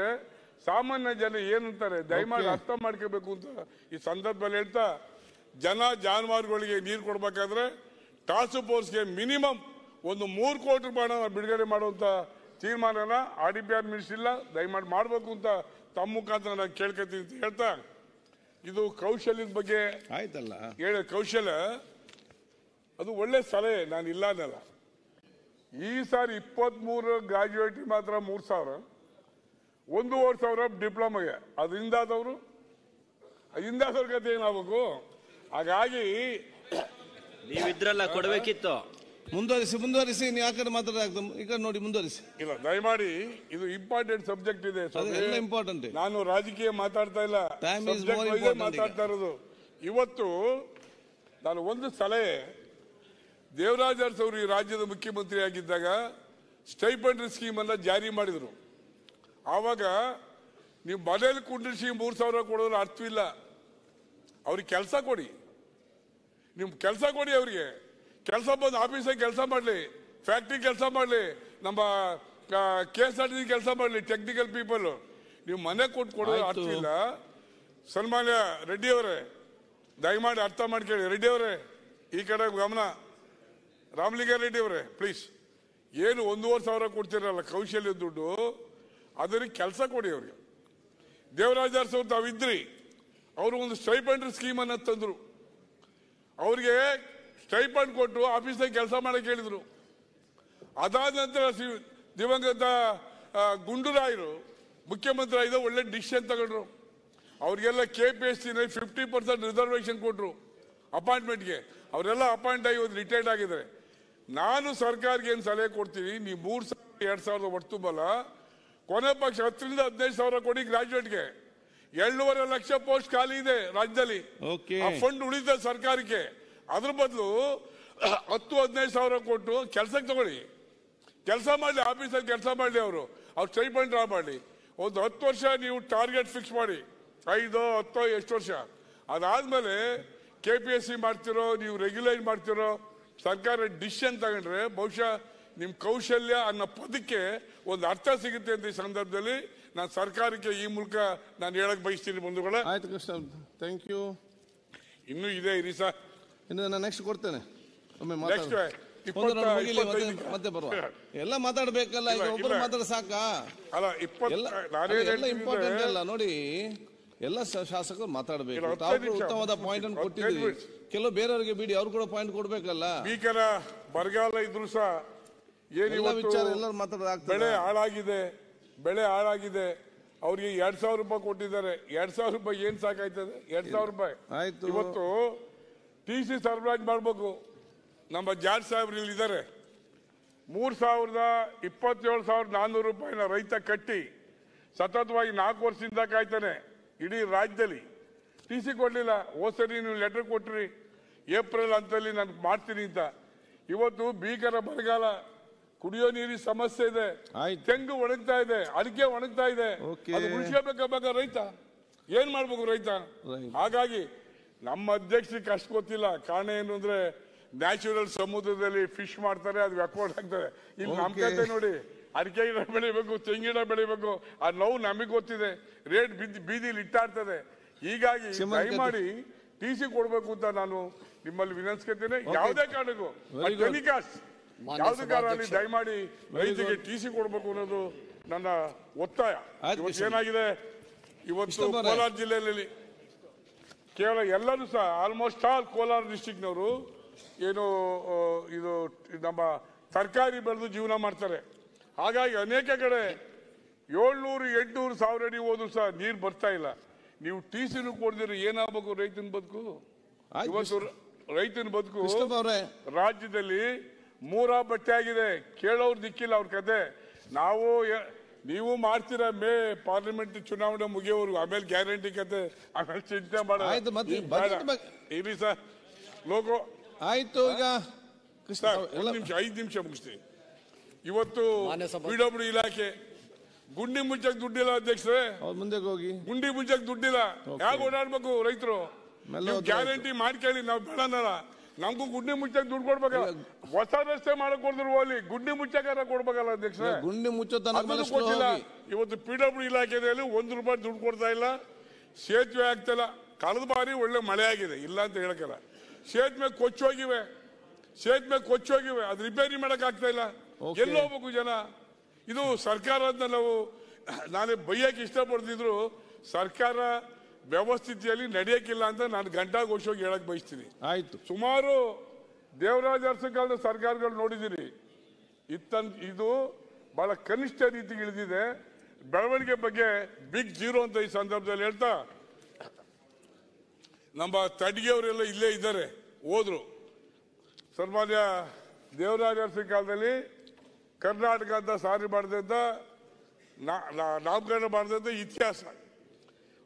ಸಾಮಾನ್ಯ ಜನ ಏನಂತಾರೆ? ದಯಮಾಡಿ ಅರ್ಥ ಮಾಡ್ಕೋಬೇಕು ಅಂತ ಈ ಸಂದರ್ಭದಲ್ಲಿ ಹೇಳ್ತಾ, ಜನ ಜಾನುವಾರುಗಳಿಗೆ ನೀರು ಕೊಡ್ಬೇಕಾದ್ರೆ ಟಾಸ್ಕ್ ಫೋರ್ಸ್ಗೆ ಮಿನಿಮಮ್ 3 ಕೋಟಿ ರೂಪಾಯಿನ ಬಿಡುಗಡೆ ಮಾಡುವಂತ ತೀರ್ಮಾನನ RDPR ಮಿನಿಸ್ಟರ್ ಇಲ್ಲ, ದಯಮಾಡಿ ಮಾಡಬೇಕು ಅಂತ ತಮ್ಮ ಮುಖಾಂತರ ನಾನು ಕೇಳ್ಕೊತೀನಿ ಅಂತ ಹೇಳ್ತಾ, ಇದು ಕೌಶಲ್ಯದ ಬಗ್ಗೆ ಆಯ್ತಲ್ಲ ಹೇಳ. ಕೌಶಲ್ಯ ಅದು ಒಳ್ಳೆ ಸಲಹೆ, ನಾನು ಇಲ್ಲ ಅನ್ನಲ್ಲ. ಈ ಸಾರಿ 23 ಗ್ರಾಜುಯೇಟ್ ಮಾತ್ರ 3,000, 1,500 ಡಿಪ್ಲೊಮಾಗೆ. ಅದರಿಂದಾದವರು ಕತೆ ಏನಾಗಬೇಕು? ಹಾಗಾಗಿ ನೀವಿದ್ರಲ್ಲ ಕೊಡಬೇಕಿತ್ತು. ಮುಂದುವರಿಸಿ. ನೀವು ಆ ಕಡೆ ಮಾತಾಡೋದು ಈ ಕಡೆ ನೋಡಿ, ಮುಂದುವರಿಸಿ. ಇಲ್ಲ, ದಯಮಾಡಿ ಇದು ಇಂಪಾರ್ಟೆಂಟ್ ಸಬ್ಜೆಕ್ಟ್ ಇದೆ. ಇಂಪಾರ್ಟೆಂಟ್. ನಾನು ರಾಜಕೀಯ ಮಾತಾಡ್ತಾ ಇಲ್ಲ, ಮಾತಾಡ್ತಾ ಇರೋದು. ಇವತ್ತು ನಾನು ಒಂದು ಸಲಹೆ, ದೇವರಾಜ್ ಅರಸು ಅವರು ಈ ರಾಜ್ಯದ ಮುಖ್ಯಮಂತ್ರಿ ಆಗಿದ್ದಾಗ ಸ್ಟೈಪಂಡ್ ಸ್ಕೀಮ್ ಅನ್ನ ಜಾರಿ ಮಾಡಿದ್ರು. ಆವಾಗ ನೀವು ಮನೇಲಿ ಕುಂಡಿಸಿ 3,000 ಕೊಡೋದ್ರ ಅರ್ಥವಿಲ್ಲ. ಅವ್ರಿಗೆ ಕೆಲಸ ಕೊಡಿ, ನಿಮ್ ಕೆಲಸ ಕೊಡಿ. ಅವ್ರಿಗೆ ಕೆಲಸ ಬಂದು ಆಫೀಸಾಗಿ ಕೆಲಸ ಮಾಡಲಿ, ಫ್ಯಾಕ್ಟ್ರಿ ಕೆಲಸ ಮಾಡಲಿ, ನಮ್ಮ KSRTC ಕೆಲಸ ಮಾಡಲಿ, ಟೆಕ್ನಿಕಲ್ ಪೀಪಲ್. ನೀವು ಮನೆ ಕೊಡೋದು ಅರ್ಥವಿಲ್ಲ. ಸನ್ಮಾನ್ಯ ರೆಡ್ಡಿ ಅವರೇ, ದಯಮಾಡಿ ಅರ್ಥ ಮಾಡ್ಕೊಳ್ಳಿ. ರೆಡ್ಡಿ ಅವರೇ, ಈ ಕಡೆ ಗಮನ. ರಾಮಲಿಂಗಾರೆಡ್ಡಿ ಅವರೇ, ಪ್ಲೀಸ್. ಏನು 1,500 ಕೊಡ್ತೀರಲ್ಲ ಕೌಶಲ್ಯ ದುಡ್ಡು, ಅದರಿಗೆ ಕೆಲಸ ಕೊಡಿ ಅವ್ರಿಗೆ. ದೇವರಾಜ್ ಅರಸು ಅವ್ರು ತಾವಿದ್ರಿ, ಅವರು ಒಂದು ಸ್ಟೈಪಂಡ್ ಸ್ಕೀಮ್ ಅನ್ನ ತಂದ್ರು. ಅವ್ರಿಗೆ ಸ್ಟೈಪಂಡ್ ಕೊಟ್ಟು ಆಫೀಸಾಗಿ ಕೆಲಸ ಮಾಡಕ್ಕೆ ಹೇಳಿದ್ರು. ಅದಾದ ನಂತರ ದಿವಂಗತ ಗುಂಡೂರಾಯರು ಮುಖ್ಯಮಂತ್ರಿ ಆಗಿದ್ದ ಒಳ್ಳೆ ಡಿಸಿಷನ್ ತಗೊಂಡ್ರು. ಅವ್ರಿಗೆಲ್ಲ KPSC 50% ರಿಸರ್ವೇಶನ್ ಕೊಟ್ರು ಅಪಾಯಿಂಟ್ಮೆಂಟ್ಗೆ. ಅವರೆಲ್ಲ ಅಪಾಯಿಂಟ್ ಆಗಿ ಒಂದು ರಿಟೈರ್ಡ್ ಆಗಿದ್ದಾರೆ. ನಾನು ಸರ್ಕಾರಕ್ಕೆ ಏನು ಸಲಹೆ ಕೊಡ್ತೀನಿ, ನೀವು 3,000-2,000 ಒಟ್ಟು ತುಂಬಲ್ಲ, ಕೊನೆ ಪಕ್ಷ 10,000 ರಿಂದ 15,000 ಕೊಡಿ ಗ್ರಾಜುಯೇಟ್ಗೆ. 7.5 ಲಕ್ಷ ಪೋಸ್ಟ್ ಖಾಲಿ ಇದೆ ರಾಜ್ಯದಲ್ಲಿ. ಆ ಫಂಡ್ ಉಳಿದ ಸರ್ಕಾರಕ್ಕೆ. ಅದ್ರ ಬದಲು 10,000-15,000 ಕೊಟ್ಟು ಕೆಲಸಕ್ಕೆ ತಗೊಳ್ಳಿ, ಕೆಲಸ ಮಾಡಲಿ, ಆಫೀಸಲ್ಲಿ ಕೆಲಸ ಮಾಡಲಿ. ಅವ್ರು ಸ್ಟೈಪಂಡ್ ಡ್ರಾ ಮಾಡಲಿ. ಒಂದು 10 ವರ್ಷ ನೀವು ಟಾರ್ಗೆಟ್ ಫಿಕ್ಸ್ ಮಾಡಿ, 5, 10 ಎಷ್ಟು ವರ್ಷ. ಅದಾದ್ಮೇಲೆ KPSC ಮಾಡ್ತಿರೋ, ನೀವು ರೆಗ್ಯುಲೈಸ್ ಮಾಡ್ತಿರೋ, ಸರ್ಕಾರ ಡಿಸಿಷನ್ ತಗೊಂಡ್ರೆ ಬಹುಶಃ ನಿಮ್ ಕೌಶಲ್ಯ ಅನ್ನೋ ಪದಕ್ಕೆ ಒಂದು ಅರ್ಥ ಸಿಗುತ್ತೆ ಅಂತ ಈ ಸಂದರ್ಭದಲ್ಲಿ ನಾನು ಸರ್ಕಾರಕ್ಕೆ ಈ ಮೂಲಕ ನಾನು ಹೇಳಕ್ ಬಯಸ್ತೀನಿ ಬಂಧುಗಳೇ. ಆಯ್ತು ಕೃಷ್ಣ, ಥ್ಯಾಂಕ್ ಯು. ಇನ್ನೂ ಇದೆ ಇರಿ ಸರ್, ಇನ್ನು ನಾನು ನೆಕ್ಸ್ಟ್ ಕೊಡ್ತೇನೆ. ಒಮ್ಮೆ ನೆಕ್ಸ್ಟ್ ಮತ್ತೆ ಬರುವ ಎಲ್ಲ ಮಾತಾಡ್ಬೇಕಲ್ಲ, ಈಗ ಒಬ್ಬರು ಮಾತಾಡ ಸಾಕಾ? ಅಲ್ಲ ಎಲ್ಲ ಇಂಪಾರ್ಟೆಂಟ್ ಅಲ್ಲ ನೋಡಿ, ಎಲ್ಲ ಶಾಸಕರು ಮಾತಾಡಬೇಕು. ತಾವು ಉತ್ತಮವಾದ ಪಾಯಿಂಟ್ ಅನ್ನು ಕೊಟ್ಟಿದ್ದೀವಿ, ಕೆಲವು ಬೇರೆಯವರಿಗೆ ಬಿಡಿ, ಅವ್ರು ಕೂಡ ಪಾಯಿಂಟ್ ಕೊಡ್ಬೇಕಲ್ಲ. ಭೀಕರ ಬರಗಾಲ ಇದ್ರು ಸಹ ವಿಚಾರ ಎಲ್ಲರೂ ಮಾತಾಡೋದಾಗ್ತದೆ. ಬೆಳೆ ಹಾಳಾಗಿದೆ. ಅವ್ರಿಗೆ 2,000 ರೂಪಾಯಿ ಕೊಟ್ಟಿದ್ದಾರೆ. 2,000 ರೂಪಾಯಿ ಏನ್ ಸಾಕಾಯ್ತದೆ? 2,000 ರೂಪಾಯಿ ಆಯ್ತು. ಇವತ್ತು TC ಸರಬರಾಜು ಮಾಡ್ಬೇಕು. ನಮ್ಮ ಜಾಡ್ ಸಾಹೇಬ್ರು ಇಲ್ಲಿದ್ದಾರೆ. 3,27,400 ರೂಪಾಯಿನ ರೈತ ಕಟ್ಟಿ ಸತತವಾಗಿ 4 ವರ್ಷದಿಂದ ಕಾಯ್ತಾನೆ ಇಡೀ ರಾಜ್ಯದಲ್ಲಿ. TC ಕೊಡ್ಲಿಲ್ಲ. ಹೋದ್ಸರಿ ನೀವು ಲೆಟರ್ ಕೊಟ್ರಿ ಏಪ್ರಿಲ್ ಅಂತಲ್ಲಿ ನಾನು ಮಾಡ್ತೀನಿ ಅಂತ. ಇವತ್ತು ಭೀಕರ ಬರಗಾಲ, ಕುಡಿಯೋ ನೀರಿನ ಸಮಸ್ಯೆ ಇದೆ, ತೆಂಗು ಒಣಗ್ತಾ ಇದೆ, ಅಡಿಕೆ ಒಣಗ್ತಾ ಇದೆ. ಅದು ಉಳಿಸ್ಕೋಬೇಕಾಗ ರೈತ ಏನ್ ಮಾಡ್ಬೇಕು ರೈತ? ಹಾಗಾಗಿ ನಮ್ಮ ಅಧ್ಯಕ್ಷರಿಗೆ ಅಷ್ಟು ಗೊತ್ತಿಲ್ಲ. ಕಾರಣ ಏನು ಅಂದ್ರೆ ನ್ಯಾಚುರಲ್ ಸಮುದ್ರದಲ್ಲಿ ಫಿಶ್ ಮಾಡ್ತಾರೆ, ಅದು ರೆಕಾರ್ಡ್ ಆಗ್ತದೆ. ಇಲ್ಲಿ ನಮ್ ಕತೆ ನೋಡಿ, ಅಡಿಕೆ ಗಿಡ ಬೆಳಿಬೇಕು, ತೆಂಗಿನ ಬೆಳಿಬೇಕು, ಆ ನೋವು ನಮಗೆ ಗೊತ್ತಿದೆ. ರೇಟ್ ಬೀದಿಲಿ ಇಟ್ಟಾಡ್ತದೆ. ಹೀಗಾಗಿ ದಯಮಾಡಿ TC ಕೊಡ್ಬೇಕು ಅಂತ ನಾನು ನಿಮ್ಮಲ್ಲಿ ವಿನಂತಿಸ್ಕೊತೇನೆ. ಯಾವುದೇ ಕಾರಣಕ್ಕೂ ಯಾವುದೇ ಕಾರಣ ದಯಮಾಡಿ ರೈತರಿಗೆ TC ಕೊಡ್ಬೇಕು ಅನ್ನೋದು ನನ್ನ ಒತ್ತಾಯ. ಇವತ್ತು ಏನಾಗಿದೆ, ಇವತ್ತು ಕೋಲಾರ ಜಿಲ್ಲೆಯಲ್ಲಿ ಕೇವಲ ಎಲ್ಲರೂ ಸಹ ಆಲ್ಮೋಸ್ಟ್ ಆಲ್ ಕೋಲಾರ ಡಿಸ್ಟಿಕ್ನವರು ಏನು ಇದು ನಮ್ಮ ತರಕಾರಿ ಬೆಳೆದು ಜೀವನ ಮಾಡ್ತಾರೆ. ಹಾಗಾಗಿ ಅನೇಕ ಕಡೆ 700-800 ಅಡಿ ಹೋದ್ರು ಸಹ ನೀರು ಬರ್ತಾ ಇಲ್ಲ. ನೀವು TCನೂ ಕೊಡ್ದಿರ ಏನಾಗಬೇಕು ರೈತನ ಬದುಕು? ಇವತ್ತು ರೈತನ ಬದುಕು ರಾಜ್ಯದಲ್ಲಿ ಮೂರ ಬಟ್ಟೆ ಆಗಿದೆ. ಕೇಳೋರು ದಿಕ್ಕಿಲ್ಲ ಅವ್ರ ಕತೆ. ನೀವು ಮಾಡ್ತೀರಾ ಪಾರ್ಲಿಮೆಂಟ್ ಚುನಾವಣೆ ಮುಗಿಯೋವರೆಗೂ, ಆಮೇಲೆ ಗ್ಯಾರಂಟಿ ಕತೆ, ಆಮೇಲೆ ಚಿಂತೆ ಮಾಡ ಇರಿ ಸರ್. ಲೋಗೋ ಆಯ್ತು. ಈಗ 5 ನಿಮಿಷ ಮುಗಿಸ್ತೀವಿ. ಇವತ್ತು PWD ಇಲಾಖೆ ಗುಂಡಿ ಮುಚ್ಚಕ್ ದುಡ್ಡಿಲ್ಲ ಅಧ್ಯಕ್ಷರೇ. ಮುಂದೆ ಹೋಗಿ ಗುಂಡಿ ಮುಚ್ಚಕ್ ದುಡ್ಡಿಲ್ಲ. ಯಾಕೆ ಓಡಾಡ್ಬೇಕು ರೈತರು? ಗ್ಯಾರಂಟಿ ಮಾಡ್ಕೊಳ್ಳಿ, ನಾವು ಬೇಡನಲ್ಲ. ನಮಗೂ ಗುಂಡಿ ಮುಚ್ಚಕ್ ದುಡ್ಡು ಕೊಡ್ಬೇಕಲ್ಲ. ಹೊಸ ರಸ್ತೆ ಮಾಡಕ್ ಕೊಡ್ದ್ರು ಹೋಗ್ಲಿ, ಗುಂಡಿ ಮುಚ್ಚಕಾರ ಕೊಡ್ಬೇಕಲ್ಲ ಅಧ್ಯಕ್ಷರೇ. ಗುಂಡಿ ಮುಚ್ಚೋದಿಲ್ಲ. ಇವತ್ತು PWD ಇಲಾಖೆಯಲ್ಲಿ 1 ರೂಪಾಯಿ ದುಡ್ಡು ಕೊಡ್ತಾ ಇಲ್ಲ. ಸೇತುವೆ ಆಗ್ತಿಲ್ಲ. ಕಳೆದ ಬಾರಿ ಒಳ್ಳೆ ಮಳೆ ಆಗಿದೆ, ಇಲ್ಲ ಅಂತ ಹೇಳಕ್ಕಲ್ಲ. ಸೇತುವೆ ಕೊಚ್ಚೋಗಿವೆ, ಅದು ರಿಪೇರಿ ಮಾಡಕ್ ಆಗ್ತಾ ಇಲ್ಲ. ಎಲ್ಲಿ ಹೋಗ್ಬೇಕು ಜನ? ಇದು ಸರ್ಕಾರ ಅಂತ ನಾನೇ ಬೈಯಕ್ಕೆ ಇಷ್ಟಪಡ್ತಿದ್ರು. ಸರ್ಕಾರ ವ್ಯವಸ್ಥಿತಿಯಲ್ಲಿ ನಡೆಯಕ್ಕಿಲ್ಲ ಅಂತ ನಾನು ಘಂಟಾಘೋಷವಾಗಿ ಹೇಳಕ್ ಬಯಸ್ತೀನಿ. ಆಯ್ತು. ಸುಮಾರು ದೇವರಾಜ ಅರಸು ಕಾಲದ ಸರ್ಕಾರಗಳು ನೋಡಿದಿರಿ. ಇದು ಬಹಳ ಕನಿಷ್ಠ ರೀತಿಗೆ ಇಳಿದಿದೆ. ಬೆಳವಣಿಗೆ ಬಗ್ಗೆ ಬಿಗ್ ಜೀರೋ ಅಂತ ಈ ಸಂದರ್ಭದಲ್ಲಿ ಹೇಳ್ತಾ, ನಮ್ಮ ತಡ್ಗೆಯವರೆಲ್ಲ ಇಲ್ಲೇ ಇದ್ದಾರೆ, ಹೋದ್ರು. ಸನ್ಮಾನ್ಯ ದೇವರಾಜ ಅರಸು ಕಾಲದಲ್ಲಿ ಕರ್ನಾಟಕ ಅಂತ ಸಾರಿ ಮಾಡಿದಂತ ನಾಮಕರಣ ಮಾಡಿದಂತ ಇತಿಹಾಸ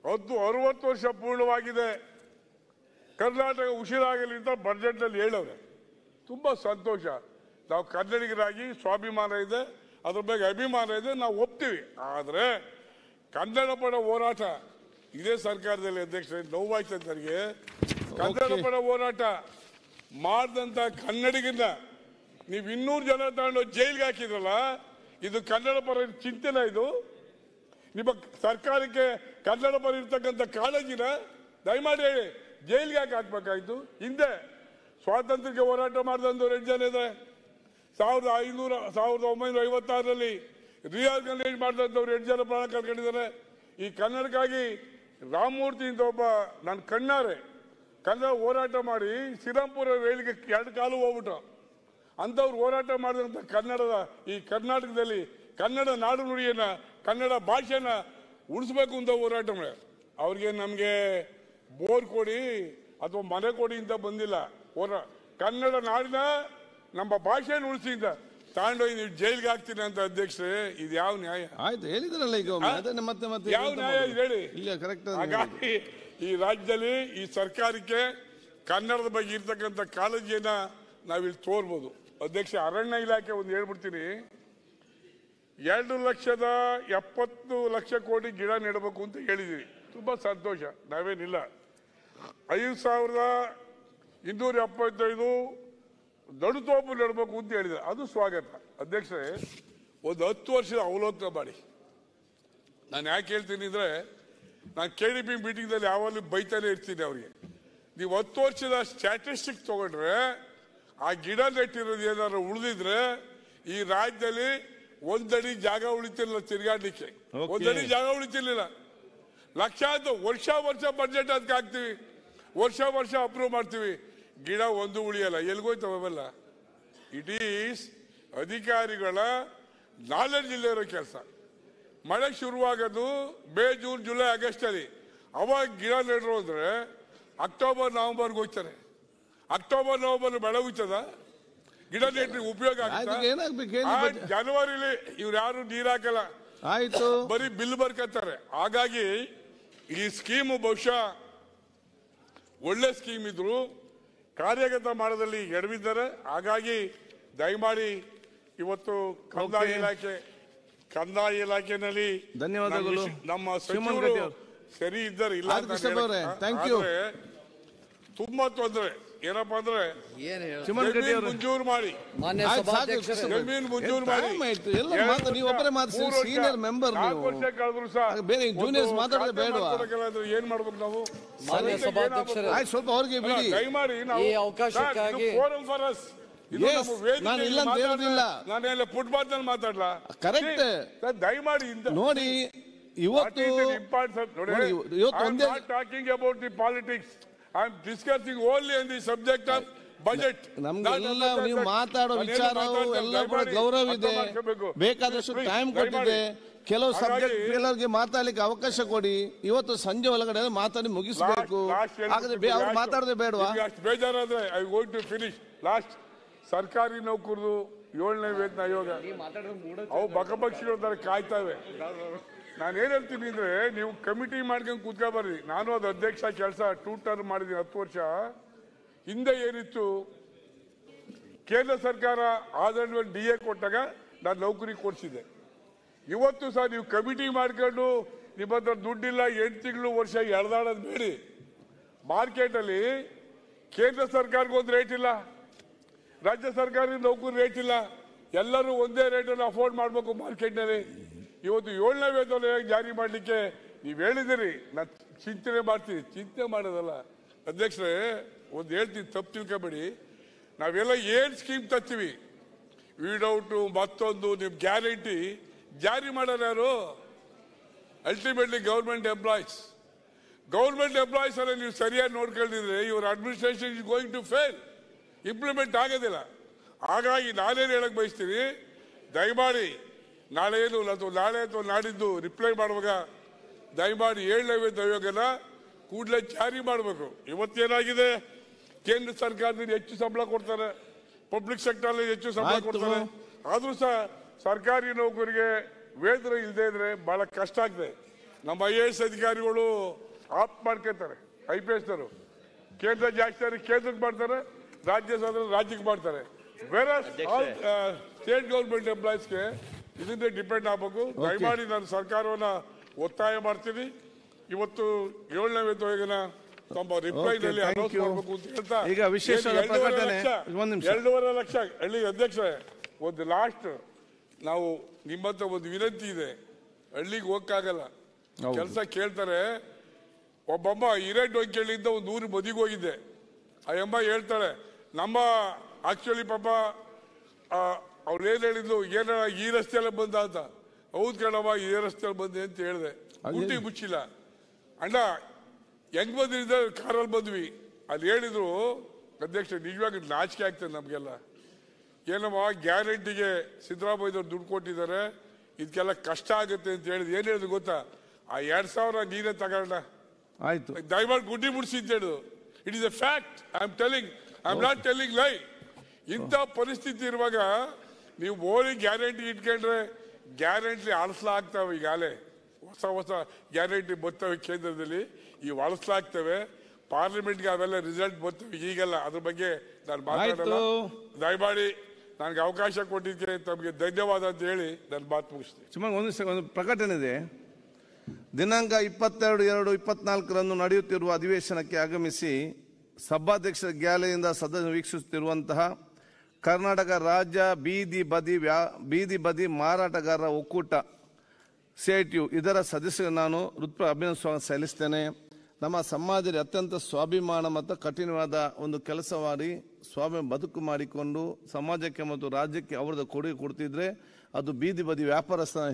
60 ವರ್ಷ ಪೂರ್ಣವಾಗಿದೆ. ಕರ್ನಾಟಕ ಉಸಿರಾಗಲಿ ಅಂತ ಬಜೆಟ್ ನಲ್ಲಿ ಹೇಳವ್ರೆ. ತುಂಬಾ ಸಂತೋಷ. ನಾವು ಕನ್ನಡಿಗರಾಗಿ ಸ್ವಾಭಿಮಾನ ಇದೆ, ಅದ್ರ ಬಗ್ಗೆ ಅಭಿಮಾನ ಇದೆ, ನಾವು ಒಪ್ತೀವಿ. ಆದ್ರೆ ಕನ್ನಡ ಪರ ಹೋರಾಟ ಇದೇ ಸರ್ಕಾರದಲ್ಲಿ ಅಧ್ಯಕ್ಷ ನೋವಾಯ್ತು ನನಗೆ. ಕನ್ನಡ ಪರ ಹೋರಾಟ ಮಾಡಿದಂತ ಕನ್ನಡಿಗನ್ನ ನೀವು 200 ಜನ ತಗೊಂಡು ಜೈಲ್ಗೆ ಹಾಕಿದ್ರಲ್ಲ, ಇದು ಕನ್ನಡ ಪರ ಚಿಂತನೆ? ಇದು ನಿಮ್ಮ ಸರ್ಕಾರಕ್ಕೆ ಕನ್ನಡ ಪರ ಇರ್ತಕ್ಕಂಥ ಕಾಳಜಿನ ದಯಮಾಡಿ ಹೇಳಿ. ಜೈಲ್ಗೆ ಯಾಕೆ ಹಾಕ್ಬೇಕಾಯ್ತು? ಹಿಂದೆ ಸ್ವಾತಂತ್ರ್ಯಕ್ಕೆ ಹೋರಾಟ ಮಾಡಿದಂಥವ್ರು 8 ಜನ ಇದ್ದಾರೆ. 1956ರಲ್ಲಿ ರಿಆರ್ಗನೈಸ್ ಮಾಡಿದಂಥವ್ರು 8 ಜನ ಪ್ರಾಣ ಕಳ್ಕೊಂಡಿದ್ದಾರೆ. ಈ ಕನ್ನಡಕ್ಕಾಗಿ ರಾಮಮೂರ್ತಿ ಅಂತ ಒಬ್ಬ ನನ್ನ ಕಣ್ಣಾರೆ ಕನ್ನಡ ಹೋರಾಟ ಮಾಡಿ ಶ್ರೀರಾಮ್ಪುರ ರೈಲಿಗೆ 2 ಕಾಲು ಹೋಗ್ಬಿಟ್ಟು ಅಂಥವ್ರು ಹೋರಾಟ ಮಾಡಿದಂಥ ಈ ಕರ್ನಾಟಕದಲ್ಲಿ ಕನ್ನಡ ನಾಡು ನುಡಿಯನ್ನ, ಕನ್ನಡ ಭಾಷೆನ ಉಳಿಸ್ಬೇಕು ಅಂತ ಹೋರಾಟ ಮಾಡಿ ಅವ್ರಿಗೆ ನಮಗೆ ಬೋರ್ ಕೊಡಿ ಅಥವಾ ಮನೆ ಕೊಡಿ ಅಂತ ಬಂದಿಲ್ಲ. ಕನ್ನಡ ನಾಡಿನ ನಮ್ಮ ಭಾಷೆನ ಉಳಿಸಿ ಅಂತ ತಗೊಂಡೋಗಿ ನೀವು ಜೈಲ್ಗೆ ಹಾಕ್ತೀನಿ ಅಂತ ಅಧ್ಯಕ್ಷರೇ, ಇದು ಯಾವ ನ್ಯಾಯ? ಆಯ್ತು, ಹೇಳಿದ್ರಲ್ಲ ಈಗ ಮತ್ತೆ ಯಾವ ನ್ಯಾಯ ಹೇಳಿ? ಇಲ್ಲ, ಕರೆಕ್ಟ್. ಹಾಗಾಗಿ ಈ ರಾಜ್ಯದಲ್ಲಿ ಈ ಸರ್ಕಾರಕ್ಕೆ ಕನ್ನಡದ ಬಗ್ಗೆ ಇರ್ತಕ್ಕಂಥ ಕಾಳಜಿಯನ್ನ ನಾವಿಲ್ಲಿ ತೋರ್ಬೋದು. ಅಧ್ಯಕ್ಷ, ಅರಣ್ಯ ಇಲಾಖೆ ಒಂದು ಹೇಳ್ಬಿಡ್ತೀನಿ. 2,70,000 ಕೋಟಿ ಗಿಡ ನೆಡಬೇಕು ಅಂತ ಹೇಳಿದೀವಿ. ತುಂಬಾ ಸಂತೋಷ, ನಾವೇನಿಲ್ಲ. 5,000 275 ನಡುತೋಪು ನಡಬೇಕು ಅಂತ ಹೇಳಿದೆ. ಅದು ಸ್ವಾಗತ. ಅಧ್ಯಕ್ಷರೇ, ಒಂದು 10 ವರ್ಷದ ಅವಲೋಕನ ಮಾಡಿ. ನಾನು ಯಾಕೆ ಹೇಳ್ತೀನಿ ಅಂದ್ರೆ, ನಾನು KDP ಮೀಟಿಂಗ್ದಲ್ಲಿ ಯಾವಾಗಲೂ ಬೈತಾನೆ ಇರ್ತೀನಿ ಅವ್ರಿಗೆ. ನೀವು 10 ವರ್ಷದ ಸ್ಟ್ಯಾಟಿಸ್ಟಿಕ್ ತಗೊಂಡ್ರೆ ಆ ಗಿಡ ನೆಟ್ಟಿರೋದು ಏನಾದ್ರು ಉಳಿದಿದ್ರೆ ಈ ರಾಜ್ಯದಲ್ಲಿ ಒಂದಡಿ ಜಾಗ ಉಳಿತಿರ್ಲಿಲ್ಲ ತಿರುಗಾಡ್ಲಿಕ್ಕೆ. ಒಂದಡಿ ಜಾಗ ಉಳಿತಿರ್ಲಿಲ್ಲ. ಲಕ್ಷಾಂತರ ವರ್ಷ ಬಡ್ಜೆಟ್ ಅದಕ್ಕೆ ಹಾಕ್ತಿವಿ, ವರ್ಷ ಅಪ್ರೂವ್ ಮಾಡ್ತೀವಿ, ಗಿಡ ಒಂದು ಉಳಿಯಲ್ಲ. ಎಲ್ಗೋಯ್ತವೆಲ್ಲ? ಇಟ್ ಈಸ್ ಅಧಿಕಾರಿಗಳ ನಾಲೆಡ್ಜ್ ಇಲ್ಲೇ ಇರೋ ಕೆಲಸ. ಮಳೆ ಶುರುವಾಗೋದು ಮೇ, ಜೂನ್, ಜುಲೈ, ಆಗಸ್ಟ್ ಅಲ್ಲಿ. ಅವಾಗ ಗಿಡ ನೆಡರು ಅಂದ್ರೆ ಅಕ್ಟೋಬರ್, ನವೆಂಬರ್ಗೆ ಹೋಗ್ತಾರೆ. ಅಕ್ಟೋಬರ್, ನವೆಂಬರ್ ಮಳೆ ಹೋಗ್ತದ? ಗಿಡ ನೆಟ್ರಿ ಉಪಯೋಗ ಆಗುತ್ತಾ? ಜನವರಿಲಿ ಇವ್ರು ಯಾರು ನೀರ್ ಹಾಕಲ್ಲ, ಆಯ್ತು, ಬರೀ ಬಿಲ್ ಬರ್ಕತ್ತಾರೆ. ಹಾಗಾಗಿ ಈ ಸ್ಕೀಮ್ ಬಹುಶಃ ಒಳ್ಳೆ ಸ್ಕೀಮ್ ಇದ್ರು ಕಾರ್ಯಗತ ಮಾಡೋದಲ್ಲಿ ಎಡವಿದ್ದಾರೆ. ಹಾಗಾಗಿ ದಯಮಾಡಿ ಇವತ್ತು ಕಂದಾಯ ಇಲಾಖೆನಲ್ಲಿ ಧನ್ಯವಾದಗಳು. ನಮ್ಮ ಸಚಿವರು ಸರಿ ಇದ್ದಾರೆ, ಇಲ್ಲ ತುಂಬಾ ತೊಂದರೆ. ಏನಪ್ಪಾ ಅಂದ್ರೆ ಮಂಜೂರು ಮಾಡಿ, ಜಮೀನು ಮಂಜೂರು ಮಾಡಿ 4 ವರ್ಷ ಕಳೆದ್ರು ಸಹ ಏನ್ ಮಾಡ್ಬೇಕು ನಾವು? ಸ್ವಲ್ಪ ಅವ್ರಿಗೆ ಬಿಡಿ, ದಯಮಾಡಿ ಫೋರಂ ಫಾರ್ ಅಸ್. ನಾನೆಲ್ಲ ಫುಟ್ಬಾಲ್ ನಲ್ಲಿ ಮಾತಾಡ್ಲಾ? ಕರೆಕ್ಟ್. ದಯಮಾಡಿ ನೋಡಿ, ಇವತ್ತು talking about the politics. I am discussing only on the subject of budget. ನಮ್ಗೆಲ್ಲ ನೀವು ಮಾತಾಡೋ ವಿಚಾರ ಎಲ್ಲ ಕೂಡ ಗೌರವ ಇದೆ, ಬೇಕಾದಷ್ಟು ಟೈಮ್ ಕೊಟ್ಟಿದೆ. ಕೆಲವು ಸಬ್ಜೆಕ್ಟ್ ಕೆಲವರಿಗೆ ಮಾತಾಡ್ಲಿಕ್ಕೆ ಅವಕಾಶ ಕೊಡಿ. ಇವತ್ತು ಸಂಜೆ ಒಳಗಡೆ ಮಾತಾಡಿ ಮುಗಿಸಬೇಕು. ಹಾಗಾದ್ರೆ ಅವ್ರು ಮಾತಾಡದೆ ಬೇಡವಾ? ಬೇಜಾರಾದ್ರೆ I going to finish. Last ಸರ್ಕಾರಿ ನೌಕರರು 7ನೇ ವೇತನ ಆಯೋಗ ಅವು ಬಕಪಕ್ಷಿಗಳ ತರ ಕಾಯ್ತಾವೆ. ನಾನೇನ್ ಹೇಳ್ತೀನಿ ಅಂದ್ರೆ, ನೀವು ಕಮಿಟಿ ಮಾಡ್ಕೊಂಡು ಕೂತ್ಕೊಬರ್ರಿ. ನಾನು ಅದು ಅಧ್ಯಕ್ಷ ಕೆಲಸ 2 ಟರ್ಮ್ ಮಾಡಿದ್ದೀನಿ 10 ವರ್ಷ. ಹಿಂದೆ ಏನಿತ್ತು, ಕೇಂದ್ರ ಸರ್ಕಾರ ಆದರಣೆ DA ಕೊಟ್ಟಾಗ ನಾನು ನೌಕರಿ ಕೊಡಿಸಿದೆ. ಇವತ್ತು ಸಹ ನೀವು ಕಮಿಟಿ ಮಾಡ್ಕೊಂಡು ನಿಮ್ಮ ಹತ್ರ ದುಡ್ಡಿಲ್ಲ, 8 ತಿಂಗಳು ವರ್ಷ ಎಳ್ದಾಡೋದು ಬೇಡಿ. ಮಾರ್ಕೆಟಲ್ಲಿ ಕೇಂದ್ರ ಸರ್ಕಾರಕ್ಕೆ ಒಂದು ರೇಟ್ ಇಲ್ಲ, ರಾಜ್ಯ ಸರ್ಕಾರದ ನೌಕರಿ ರೇಟ್ ಇಲ್ಲ. ಎಲ್ಲರೂ ಒಂದೇ ರೇಟಲ್ಲಿ ಅಫೋರ್ಡ್ ಮಾಡಬೇಕು ಮಾರ್ಕೆಟ್ನಲ್ಲಿ. ಇವತ್ತು 7ನೇ ವೇತನ ಜಾರಿ ಮಾಡಲಿಕ್ಕೆ ನೀವು ಹೇಳಿದಿರಿ, ನಾನು ಚಿಂತನೆ ಮಾಡ್ತೀನಿ. ಚಿಂತನೆ ಮಾಡೋದಲ್ಲ ಅಧ್ಯಕ್ಷರೇ, ಒಂದು ಹೇಳ್ತೀನಿ, ತಪ್ಪು ತಿಳ್ಕೊಬೇಡಿ. ನಾವೆಲ್ಲ ಏನ್ ಸ್ಕೀಮ್ ತರ್ತೀವಿ, ವಿಡೌಟು ಮತ್ತೊಂದು ನಿಮ್ ಗ್ಯಾರಂಟಿ ಜಾರಿ ಮಾಡೋರು ಯಾರು? Ultimately government employees. Government employees ಅಲ್ಲ ನೀವು ಸರಿಯಾಗಿ ನೋಡ್ಕೊಂಡಿದ್ರೆ your administration is going to fail, implement ಆಗೋದಿಲ್ಲ. ಹಾಗಾಗಿ ನಾನೇನು ಹೇಳಕ್ ಬಯಸ್ತೀನಿ, ದಯಮಾಡಿ ನಾಳೆ ಅಥವಾ ನಾಡಿದ್ದು ರಿಪ್ಲೈ ಮಾಡುವಾಗ ದಯಮಾಡಿ 7ನೇ ವೇತನ ಆಯೋಗನ ಕೂಡಲೇ ಜಾರಿ ಮಾಡಬೇಕು. ಇವತ್ತೇನಾಗಿದೆ, ಕೇಂದ್ರ ಸರ್ಕಾರದಿಂದ ಹೆಚ್ಚು ಸಂಬಳ ಕೊಡ್ತಾರೆ, ಪಬ್ಲಿಕ್ ಸೆಕ್ಟರ್ ಹೆಚ್ಚು ಸಂಬಳ ಕೊಡ್ತಾರೆ. ಆದ್ರೂ ಸಹ ಸರ್ಕಾರಿ ನೌಕರಿಗೆ ವೇತನ ಇಲ್ಲದೆ ಇದ್ರೆ ಬಹಳ ಕಷ್ಟ ಆಗ್ತದೆ. ನಮ್ಮ IAS ಅಧಿಕಾರಿಗಳು ಆಪ್ ಮಾಡ್ಕೊತಾರೆ. IPS ನವರು ಕೇಂದ್ರ ಜಾಸ್ತಿ ಕೇಂದ್ರಕ್ಕೆ ಮಾಡ್ತಾರೆ, ರಾಜ್ಯಕ್ಕೆ ಮಾಡ್ತಾರೆ. ಬೇರೆ ಸ್ಟೇಟ್ ಗೌರ್ಮೆಂಟ್ ಎಂಪ್ಲಾಯೀಸ್ಗೆ ಇದನ್ನೇ ಡಿಪೆಂಡ್ ಆಗಬೇಕು. ದಯಮಾಡಿ ನಾನು ಸರ್ಕಾರವನ್ನ ಒತ್ತಾಯ ಮಾಡ್ತೀನಿ. ಇವತ್ತು 7ನೇ ವೇತನ ಆಯೋಗನ ತಮ್ಮ ರಿಪ್ಲೈನಲ್ಲಿ ಅನೌನ್ಸ್ ಮಾಡಬೇಕು ಅಂತ ಹೇಳ್ತಾ, ಈಗ ವಿಶೇಷ 2.5 ಲಕ್ಷ ಹಳ್ಳಿ ಅಧ್ಯಕ್ಷ, ಒಂದು ಲಾಸ್ಟ್ ನಾವು ನಿಮ್ಮಂತ ಒಂದು ವಿನಂತಿ ಇದೆ. ಹಳ್ಳಿಗೆ ಹೋಗಕ್ಕಾಗಲ್ಲ, ಕೆಲಸ ಕೇಳ್ತಾರೆ. ಒಬ್ಬಮ್ಮ ಹಿರೇಡೊಂಕೆಳ್ಳಿಯಿಂದ ಒಂದು ಊರು ಮದಿಗೆ ಹೋಗಿದ್ದೆ. ಆ ಅಮ್ಮ ಹೇಳ್ತಾಳೆ, ನಮ್ಮ ಆಕ್ಚುಲಿ ಪಾಪ ಅವ್ರು ಏನ್ ಹೇಳಿದ್ರು, ಏನ ಈ ರಸ್ತೆಯಲ್ಲ ಬಂದ ಅಂತ. ಹೌದ್ ಕಣಮ್ಮ, ಇದೇ ರಸ್ತೆಯಲ್ಲಿ ಬಂದೆ ಅಂತ ಹೇಳಿದೆ. ಊಟಿ ಮುಚ್ಚಿಲ್ಲ. ಅಣ್ಣ ಹೆಂಗ್ ಬಂದಿದ್ದ, ಕಾರಲ್ಲಿ ಬಂದ್ವಿ. ಅಲ್ಲಿ ಹೇಳಿದ್ರು ಅಧ್ಯಕ್ಷ, ನಿಜವಾಗಿ ನಾಚಿಕೆ ಆಗ್ತದೆ ನಮ್ಗೆಲ್ಲ. ಏನಮ್ಮ ಗ್ಯಾರಂಟಿಗೆ ಸಿದ್ದರಾಮಯ್ಯವ್ರು ದುಡ್ಡು ಕೊಟ್ಟಿದ್ದಾರೆ, ಇದಕ್ಕೆಲ್ಲ ಕಷ್ಟ ಆಗುತ್ತೆ ಅಂತ ಹೇಳಿದ್. ಏನ್ ಹೇಳಿದ್ರು ಗೊತ್ತಾ, ಆ 2,000 ನೀರೇ ತಗೋಣ, ಆಯ್ತು, ದಯಮಾಡಿ ಗುಡ್ಡಿ ಮುಡಿಸಿ ಅಂತ ಹೇಳಿದ್ರು. It is A fact. I am not telling ಲೈ. ಇಂಥ ಪರಿಸ್ಥಿತಿ ಇರುವಾಗ ನೀವು ಓಲಿ ಗ್ಯಾರಂಟಿ ಇಟ್ಕೊಂಡ್ರೆ ಗ್ಯಾರಂಟಿ ಅಳಿಸ್ಲಾಗ್ತವೆ. ಈಗಾಗಲೇ ಹೊಸ ಗ್ಯಾರಂಟಿ ಬರ್ತವೆ ಕೇಂದ್ರದಲ್ಲಿ, ಈ ಅಳಿಸ್ಲಾಗ್ತವೆ. ಪಾರ್ಲಿಮೆಂಟ್ಗೆ ಅವೆಲ್ಲ ರಿಸಲ್ಟ್ ಬರ್ತವೆ. ಈಗಲ್ಲ ಅದ್ರ ಬಗ್ಗೆ ನಾನು ಮಾತಾಡಲ್ಲ. ದಯಮಾಡಿ ನನಗೆ ಅವಕಾಶ ಕೊಟ್ಟಿದ್ದಕ್ಕೆ ತಮಗೆ ಧನ್ಯವಾದ ಅಂತ ಹೇಳಿ ನನ್ನ ಮಾತು ಮುಗಿಸ್ತೀನಿ. ಸುಮಾರು ಒಂದು ಪ್ರಕಟಣೆ ಇದೆ. ದಿನಾಂಕ 22/2/24 ನಡೆಯುತ್ತಿರುವ ಅಧಿವೇಶನಕ್ಕೆ ಆಗಮಿಸಿ ಸಭಾಧ್ಯಕ್ಷರ ಗ್ಯಾಲರಿಯಿಂದ ಸದನ ವೀಕ್ಷಿಸುತ್ತಿರುವಂತಹ ಕರ್ನಾಟಕ ರಾಜ್ಯ ಬೀದಿ ಬದಿ ಮಾರಾಟಗಾರರ ಒಕ್ಕೂಟ CITU ಇದರ ಸದಸ್ಯರು ನಾನು ಹೃತ್ಪೂರ್ವಕ ಅಭಿನಂದನೆ ಸಲ್ಲಿಸ್ತೇನೆ. ನಮ್ಮ ಸಮಾಜದಲ್ಲಿ ಅತ್ಯಂತ ಸ್ವಾಭಿಮಾನ ಮತ್ತು ಕಠಿಣವಾದ ಒಂದು ಕೆಲಸ ಮಾಡಿ ಬದುಕು ಮಾಡಿಕೊಂಡು ಸಮಾಜಕ್ಕೆ ಮತ್ತು ರಾಜ್ಯಕ್ಕೆ ಅವರದ್ದು ಕೊಡುಗೆ ಕೊಡ್ತಿದ್ರೆ ಅದು ಬೀದಿ ಬದಿ ವ್ಯಾಪಾರಸ್ಥರ